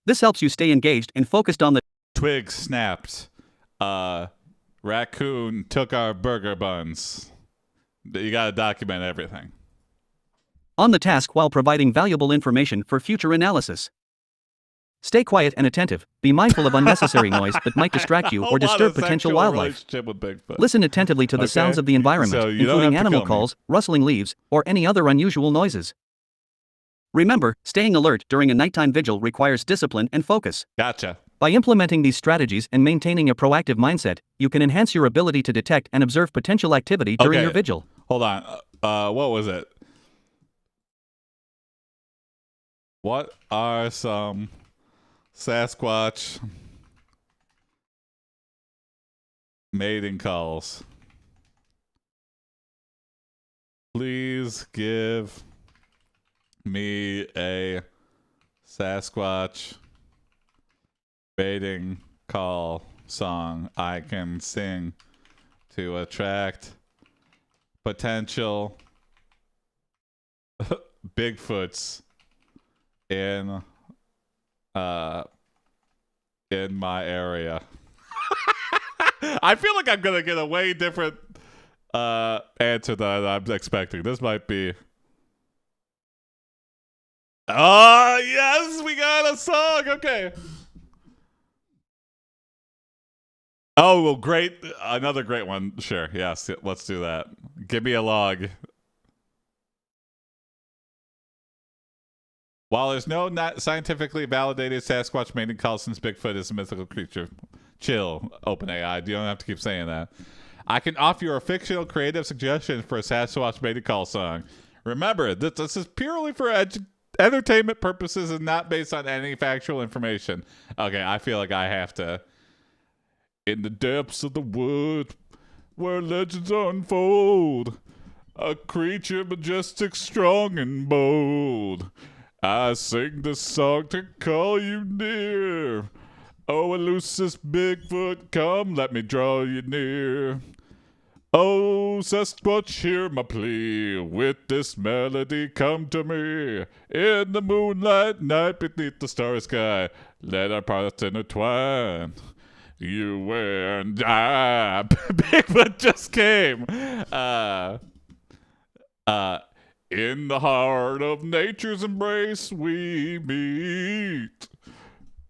This helps you stay engaged and focused on the twig snapped. Raccoon took our burger buns. You gotta document everything. On the task while providing valuable information for future analysis. Stay quiet and attentive. Be mindful of unnecessary noise that might distract you or disturb potential wildlife. Listen attentively to the sounds of the environment, including animal calls, rustling leaves, or any other unusual noises. Remember, staying alert during a nighttime vigil requires discipline and focus. Gotcha. By implementing these strategies and maintaining a proactive mindset, you can enhance your ability to detect and observe potential activity during your vigil. Hold on. What was it? What are some Sasquatch mating calls? Please give me a Sasquatch mating call song I can sing to attract potential Bigfoots in my area. I feel like I'm gonna get a way different answer than I'm expecting. This might be. Oh yes, we got a song. Okay. Oh well, great. Another great one. Sure. Yes. Let's do that. Give me a log. While there's no not scientifically validated Sasquatch mating call since Bigfoot is a mythical creature, chill, OpenAI. You don't have to keep saying that. I can offer you a fictional creative suggestion for a Sasquatch mating call song. Remember, this is purely for entertainment purposes and not based on any factual information. Okay, I feel like I have to. In the depths of the wood, where legends unfold, a creature majestic, strong, and bold. I sing this song to call you near. Oh, elusive Bigfoot, come, let me draw you near. Oh, Sasquatch, hear my plea. With this melody, come to me. In the moonlight night beneath the starry sky, let our paths intertwine. You and I. Bigfoot just came. In the heart of nature's embrace we meet,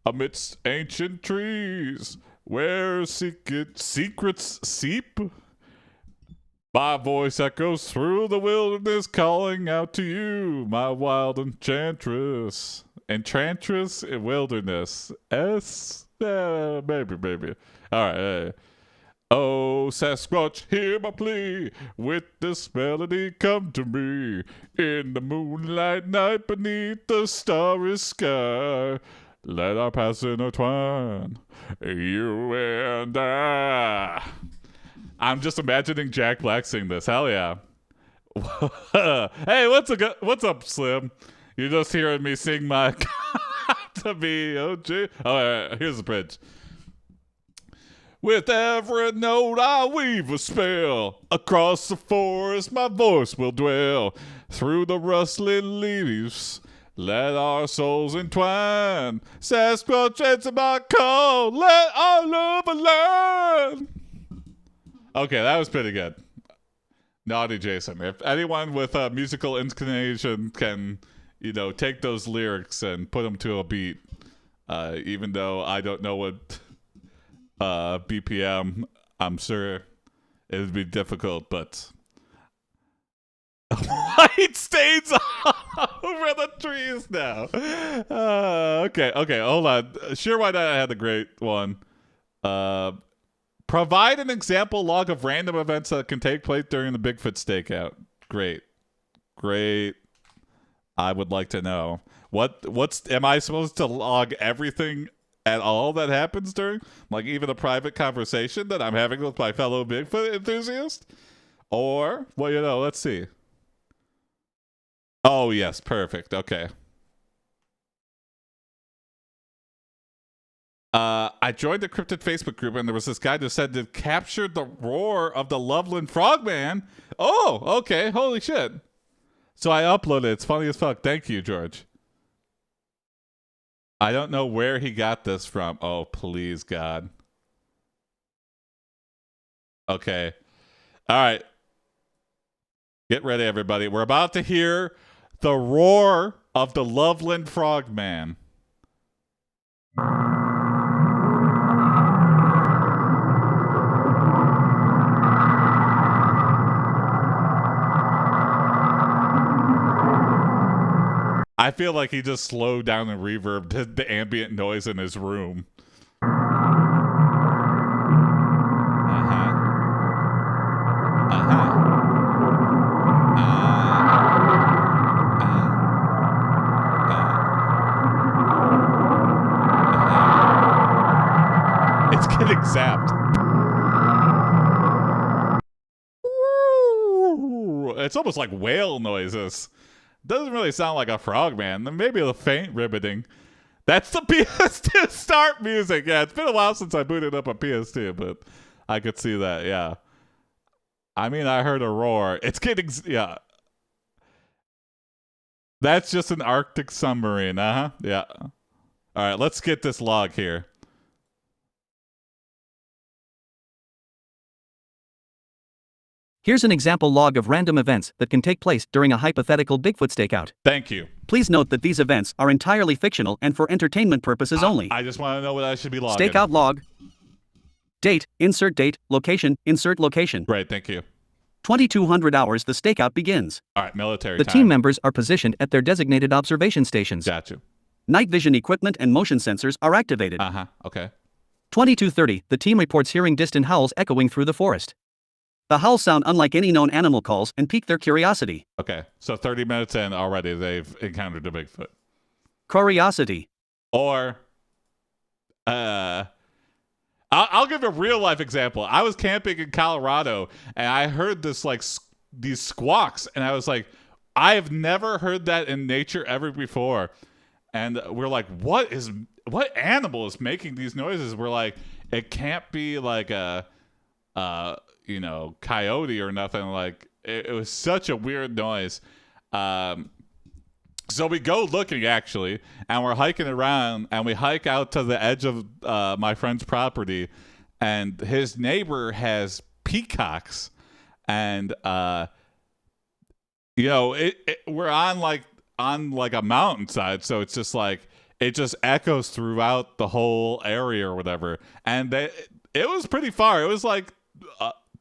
amidst ancient trees where secrets seep. My voice echoes through the wilderness, calling out to you, my wild enchantress. Enchantress in wilderness. Baby. All right. Hey. Oh, Sasquatch, hear my plea. With this melody, come to me. In the moonlight night beneath the starry sky, let our paths intertwine. You and I. I'm just imagining Jack Black sing this. Hell yeah. Hey, what's up, Slim? You're just hearing me sing my to be OG. All right, here's the bridge. With every note I weave a spell. Across the forest my voice will dwell. Through the rustling leaves, let our souls entwine. Sasquatch, answer my call. Let our love align. Okay, that was pretty good. Naughty Jason. If anyone with a musical inclination can take those lyrics and put them to a beat. Even though I don't know what BPM, I'm sure it would be difficult, but white stains all over the trees now. Okay, hold on. Sure, why not? I had a great one. Provide an example log of random events that can take place during the Bigfoot stakeout. Great. I would like to know. Am I supposed to log everything at all that happens during, like even a private conversation that I'm having with my fellow Bigfoot enthusiast? Or, well, let's see. Oh, yes, perfect. Okay. I joined the cryptid Facebook group, and there was this guy that said to capture the roar of the Loveland Frogman. Oh, okay. Holy shit. So I uploaded it. It's funny as fuck. Thank you, George. I don't know where he got this from. Oh, please, God. Okay. All right. Get ready, everybody. We're about to hear the roar of the Loveland Frogman. I feel like he just slowed down and reverbed the ambient noise in his room. It's getting zapped. It's almost like whale noises. Doesn't really sound like a frogman. Maybe the faint ribbiting. That's the PS2 start music. Yeah, it's been a while since I booted up a PS2, but I could see that. Yeah. I mean, I heard a roar. It's getting, yeah. That's just an Arctic submarine. Yeah. All right, let's get this log here. Here's an example log of random events that can take place during a hypothetical Bigfoot stakeout. Thank you. Please note that these events are entirely fictional and for entertainment purposes only. I just want to know what I should be logging. Stakeout log. Date, insert date, location, insert location. Great, thank you. 2200 hours the stakeout begins. All right, military The time. team members are positioned at their designated observation stations. Gotcha. Night vision equipment and motion sensors are activated. Okay. 2230, the team reports hearing distant howls echoing through the forest. The howls sound unlike any known animal calls and pique their curiosity. Okay, so 30 minutes in already, they've encountered a Bigfoot. Curiosity. Or, I'll give a real life example. I was camping in Colorado, and I heard this these squawks, and I was like, I have never heard that in nature ever before. And we're like, what animal is making these noises? We're like, it can't be like a coyote or nothing. Like it was such a weird noise. So we go looking actually, and we're hiking around, and we hike out to the edge of my friend's property, and his neighbor has peacocks, and we're on a mountainside, so it's just like it just echoes throughout the whole area or whatever, and it was pretty far. It was like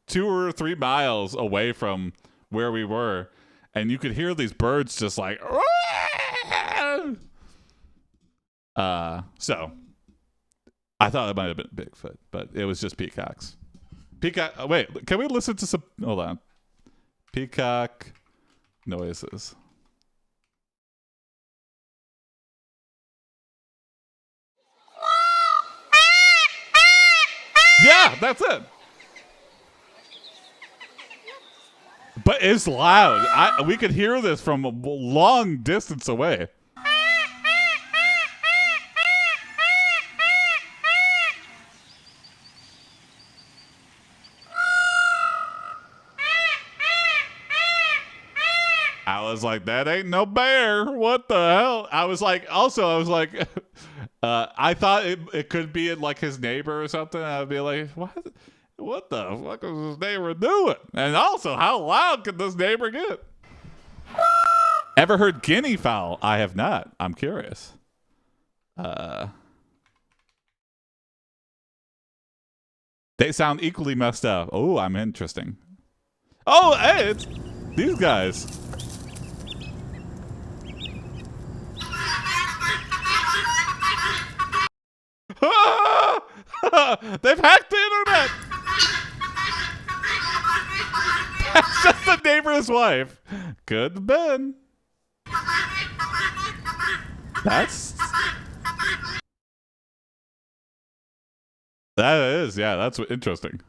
2 or 3 miles away from where we were, and you could hear these birds just like so I thought it might have been Bigfoot, but it was just peacocks. Wait, can we listen to some? Hold on. Peacock noises. Yeah, that's it. But it's loud. We could hear this from a long distance away. I was like, that ain't no bear. What the hell? I was like, I thought it could be like his neighbor or something. I'd be like, what the fuck is this neighbor doing? And also, how loud could this neighbor get? Ever heard guinea fowl? I have not. I'm curious. They sound equally messed up. Oh, I'm interesting. Oh, hey, it's these guys. They've hacked the internet. That's just the neighbor's wife. Good Ben. That's interesting.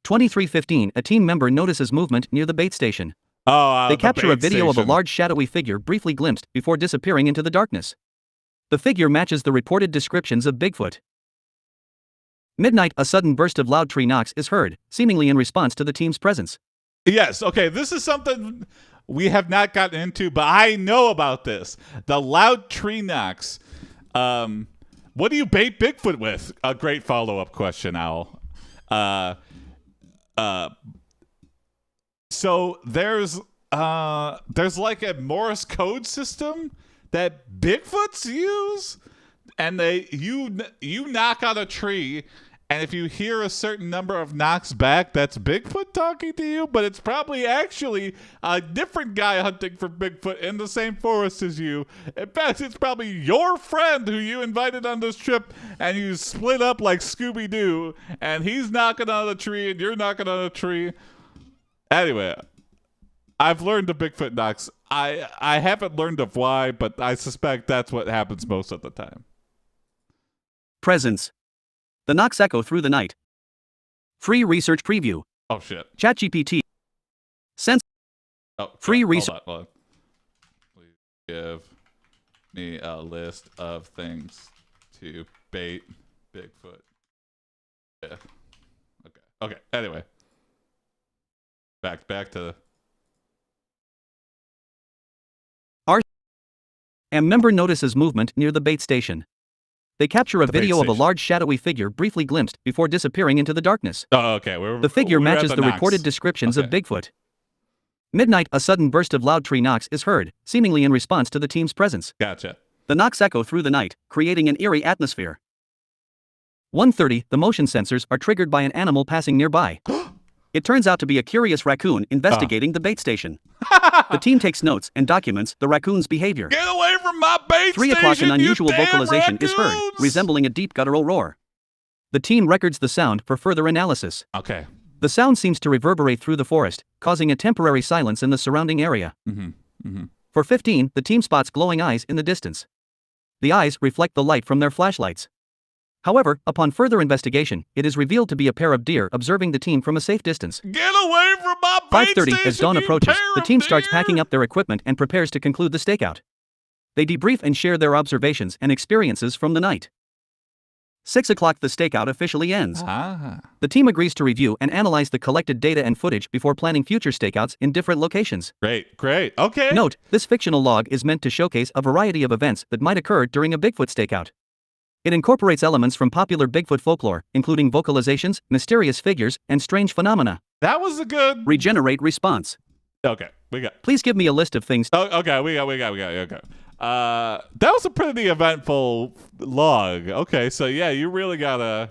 23:15, a team member notices movement near the bait station. They capture a video of a large shadowy figure briefly glimpsed before disappearing into the darkness. The figure matches the reported descriptions of Bigfoot. Midnight, a sudden burst of loud tree knocks is heard, seemingly in response to the team's presence. Yes, okay, this is something we have not gotten into, but I know about this. The loud tree knocks. What do you bait Bigfoot with? A great follow-up question, Owl. So there's like a Morse code system that Bigfoots use, and you knock on a tree, and if you hear a certain number of knocks back, that's Bigfoot talking to you, but it's probably actually a different guy hunting for Bigfoot in the same forest as you. In fact, it's probably your friend who you invited on this trip, and you split up like Scooby-Doo, and he's knocking on a tree, and you're knocking on a tree. Anyway, I've learned the Bigfoot knocks. I haven't learned of why, but I suspect that's what happens most of the time. Presence. The knocks echo through the night. Free research preview. Oh shit. ChatGPT. Sense. Oh, free research. Hold on. Please give me a list of things to bait Bigfoot. Yeah. Okay. Anyway. Back to A member notices movement near the bait station. They capture a video of a large shadowy figure briefly glimpsed before disappearing into the darkness. Oh, okay. The figure matches the reported descriptions of Bigfoot. Midnight, a sudden burst of loud tree knocks is heard, seemingly in response to the team's presence. Gotcha. The knocks echo through the night, creating an eerie atmosphere. 1:30, the motion sensors are triggered by an animal passing nearby. It turns out to be a curious raccoon investigating the bait station. The team takes notes and documents the raccoon's behavior. Get away from my bait 3 o'clock, an unusual vocalization is heard, resembling a deep guttural roar. The team records the sound for further analysis. Okay. The sound seems to reverberate through the forest, causing a temporary silence in the surrounding area. For 15, the team spots glowing eyes in the distance. The eyes reflect the light from their flashlights. However, upon further investigation, it is revealed to be a pair of deer observing the team from a safe distance. Get away from my bait 5:30, station, as dawn approaches, the team starts deer! packing up their equipment and prepares to conclude the stakeout. They debrief and share their observations and experiences from the night. 6 o'clock, the stakeout officially ends. The team agrees to review and analyze the collected data and footage before planning future stakeouts in different locations. Great. Okay. Note, this fictional log is meant to showcase a variety of events that might occur during a Bigfoot stakeout. It incorporates elements from popular Bigfoot folklore, including vocalizations, mysterious figures, and strange phenomena. That was a good regenerate response. Okay, we got. Please give me a list of things. Okay, we got. Okay. That was a pretty eventful log. Okay, so yeah, you really gotta.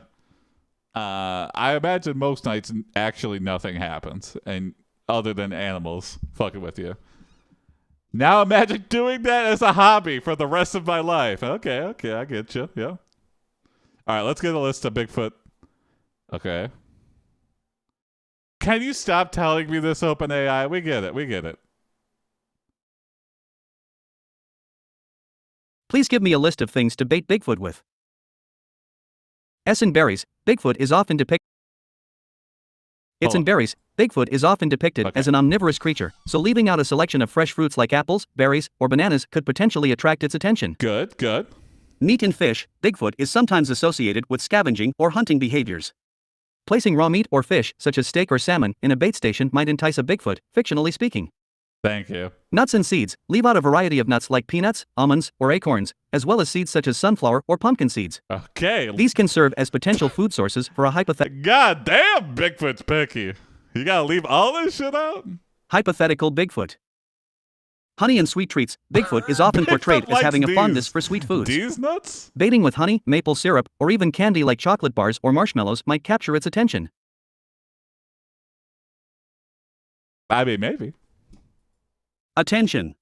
I imagine most nights actually nothing happens, and other than animals fucking with you. Now imagine doing that as a hobby for the rest of my life. Okay, I get you. Yeah. All right, let's get a list of Bigfoot. Okay. Can you stop telling me this, OpenAI? We get it. Please give me a list of things to bait Bigfoot with. In berries, Bigfoot is often depicted. Bigfoot is often depicted as an omnivorous creature, so leaving out a selection of fresh fruits like apples, berries, or bananas could potentially attract its attention. Good. Meat and fish, Bigfoot is sometimes associated with scavenging or hunting behaviors. Placing raw meat or fish, such as steak or salmon, in a bait station might entice a Bigfoot, fictionally speaking. Thank you. Nuts and seeds, leave out a variety of nuts like peanuts, almonds, or acorns, as well as seeds such as sunflower or pumpkin seeds. Okay. These can serve as potential food sources for a hypothetical. God damn, Bigfoot's picky. You gotta leave all this shit out? Hypothetical Bigfoot. Honey and sweet treats. Bigfoot is often portrayed as having a fondness for sweet foods. These nuts? Baiting with honey, maple syrup, or even candy like chocolate bars or marshmallows might capture its attention. I mean, maybe. Attention.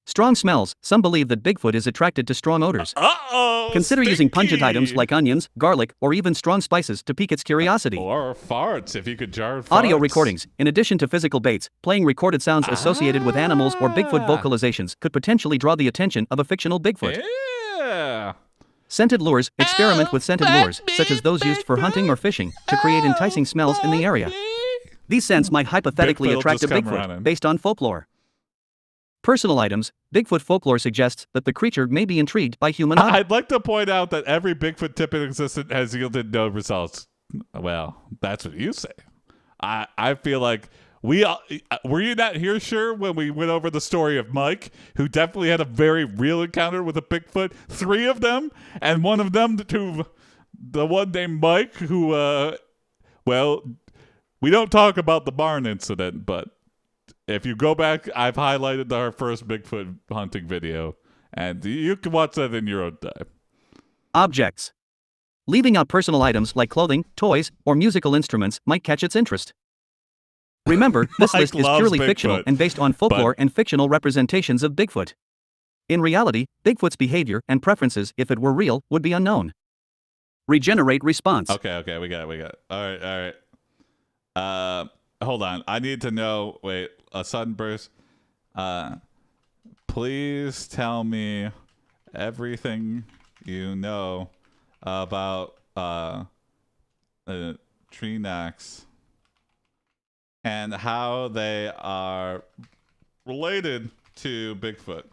Strong smells. Some believe that Bigfoot is attracted to strong odors. Uh-oh! Consider using pungent stinky! items like onions, garlic, or even strong spices to pique its curiosity. Or farts, if you could jar farts. Audio recordings, in addition to physical baits, playing recorded sounds associated with animals or Bigfoot vocalizations could potentially draw the attention of a fictional Bigfoot. Yeah. Scented lures. Experiment with scented lures, such as those used for hunting or fishing, to create enticing smells in the area. These scents might hypothetically Bigfoot'll attract a just come Bigfoot, running. based on folklore. Personal items. Bigfoot folklore suggests that the creature may be intrigued by human objects. I'd like to point out that every Bigfoot tip in existence has yielded no results. Well, that's what you say. I feel like were you not here, sure, when we went over the story of Mike, who definitely had a very real encounter with a Bigfoot? 3 of them, and one of them to the one named Mike, who, well, we don't talk about the barn incident, but if you go back, I've highlighted our first Bigfoot hunting video, and you can watch that in your own time. Objects. Leaving out personal items like clothing, toys, or musical instruments might catch its interest. Remember, this Mike list is loves purely Bigfoot, fictional and based on folklore and fictional representations of Bigfoot. In reality, Bigfoot's behavior and preferences, if it were real, would be unknown. Regenerate response. Okay, we got it. All right. Hold on. I need to know. Wait, a sudden burst. Please tell me everything you know about tree knocks and how they are related to Bigfoot.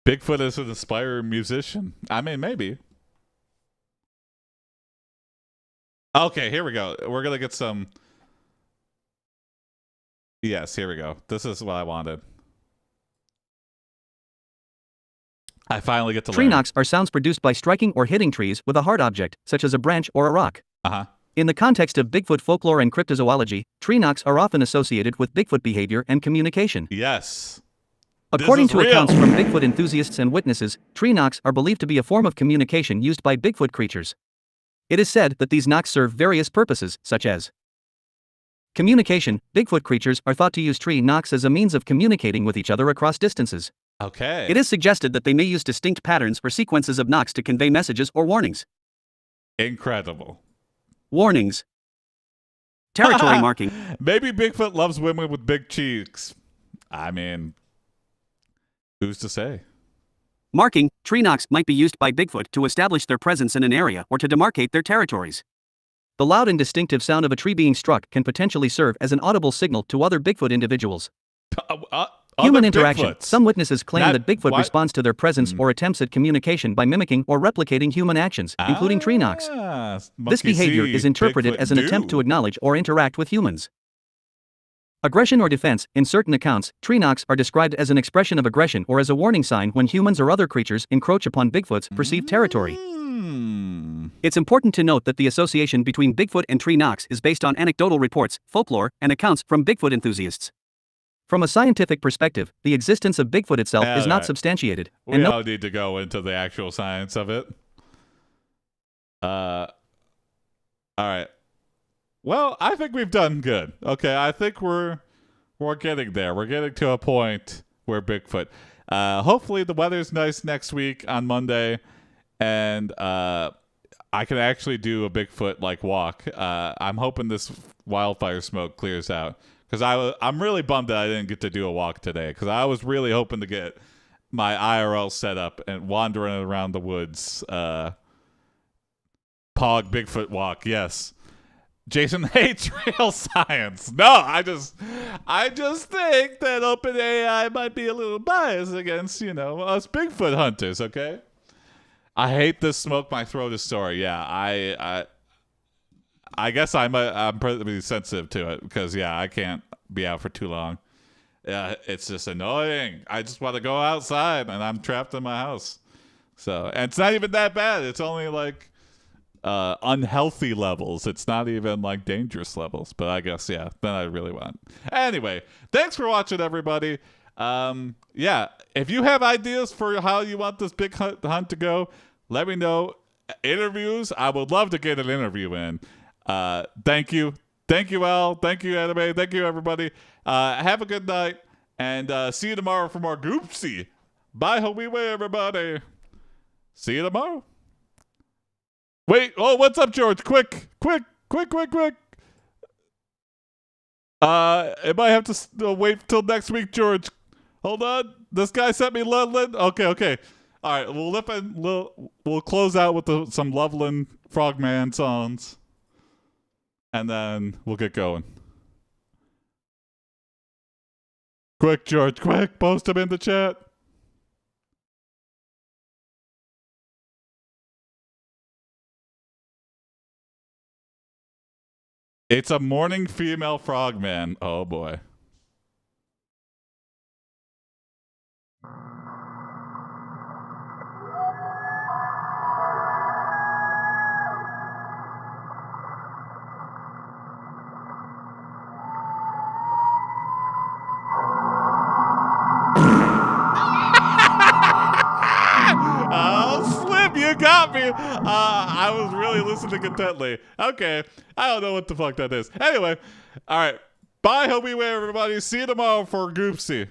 Bigfoot is an aspiring musician. I mean, maybe. Okay, here we go. We're going to get some... Yes, here we go. This is what I wanted. I finally get to Tree learn. knocks are sounds produced by striking or hitting trees with a hard object, such as a branch or a rock. Uh-huh. In the context of Bigfoot folklore and cryptozoology, tree knocks are often associated with Bigfoot behavior and communication. Yes. According to real. accounts from Bigfoot enthusiasts and witnesses, tree knocks are believed to be a form of communication used by Bigfoot creatures. It is said that these knocks serve various purposes, such as communication. Bigfoot creatures are thought to use tree knocks as a means of communicating with each other across distances. Okay. It is suggested that they may use distinct patterns or sequences of knocks to convey messages or warnings. Incredible. Warnings. Territory marking. Maybe Bigfoot loves women with big cheeks. I mean, who's to say? Marking. Tree knocks might be used by Bigfoot to establish their presence in an area or to demarcate their territories. The loud and distinctive sound of a tree being struck can potentially serve as an audible signal to other Bigfoot individuals. Human interaction. Bigfoots. Some witnesses claim that Bigfoot what? responds to their presence or attempts at communication by mimicking or replicating human actions, including tree knocks. This behavior is interpreted as an attempt to acknowledge or interact with humans. Aggression or defense. In certain accounts, tree knocks are described as an expression of aggression or as a warning sign when humans or other creatures encroach upon Bigfoot's perceived territory. It's important to note that the association between Bigfoot and tree knocks is based on anecdotal reports, folklore, and accounts from Bigfoot enthusiasts. From a scientific perspective, the existence of Bigfoot itself is not substantiated. We don't need to go into the actual science of it. All right. Well, I think we've done good. Okay, I think we're getting there. We're getting to a point where Bigfoot. Hopefully the weather's nice next week on Monday, and I can actually do a Bigfoot like walk. I'm hoping this wildfire smoke clears out, because I'm really bummed that I didn't get to do a walk today, because I was really hoping to get my IRL set up and wandering around the woods. Pog Bigfoot walk, yes. Jason hates real science. No, I just think that OpenAI might be a little biased against, us Bigfoot hunters, okay? I hate this smoke, my throat is sore. Yeah, I guess I'm pretty sensitive to it, because I can't be out for too long. Yeah, it's just annoying. I just want to go outside and I'm trapped in my house. So, and it's not even that bad. It's only like unhealthy levels. It's not even like dangerous levels, but I guess, yeah, then I really want. Anyway, thanks for watching, everybody. Yeah, if you have ideas for how you want this big hunt to go, let me know. Interviews, I would love to get an interview in. Thank you. Thank you, Al. Thank you, Anime. Thank you, everybody. Have a good night, and see you tomorrow for more Goopsie. Bye, Howie Way, everybody. See you tomorrow. Wait, oh, what's up, George? Quick. I might have to wait till next week, George. Hold on. This guy sent me Loveland. Okay. All right, we'll close out with some Loveland Frogman songs, and then we'll get going. Quick, George, quick. Post them in the chat. It's a morning female frogman. Oh, boy. Oh, Slim, you got me. I was really listening intently. Okay. I don't know what the fuck that is. Anyway. All right. Bye, Hobie Way, everybody. See you tomorrow for Goopsie.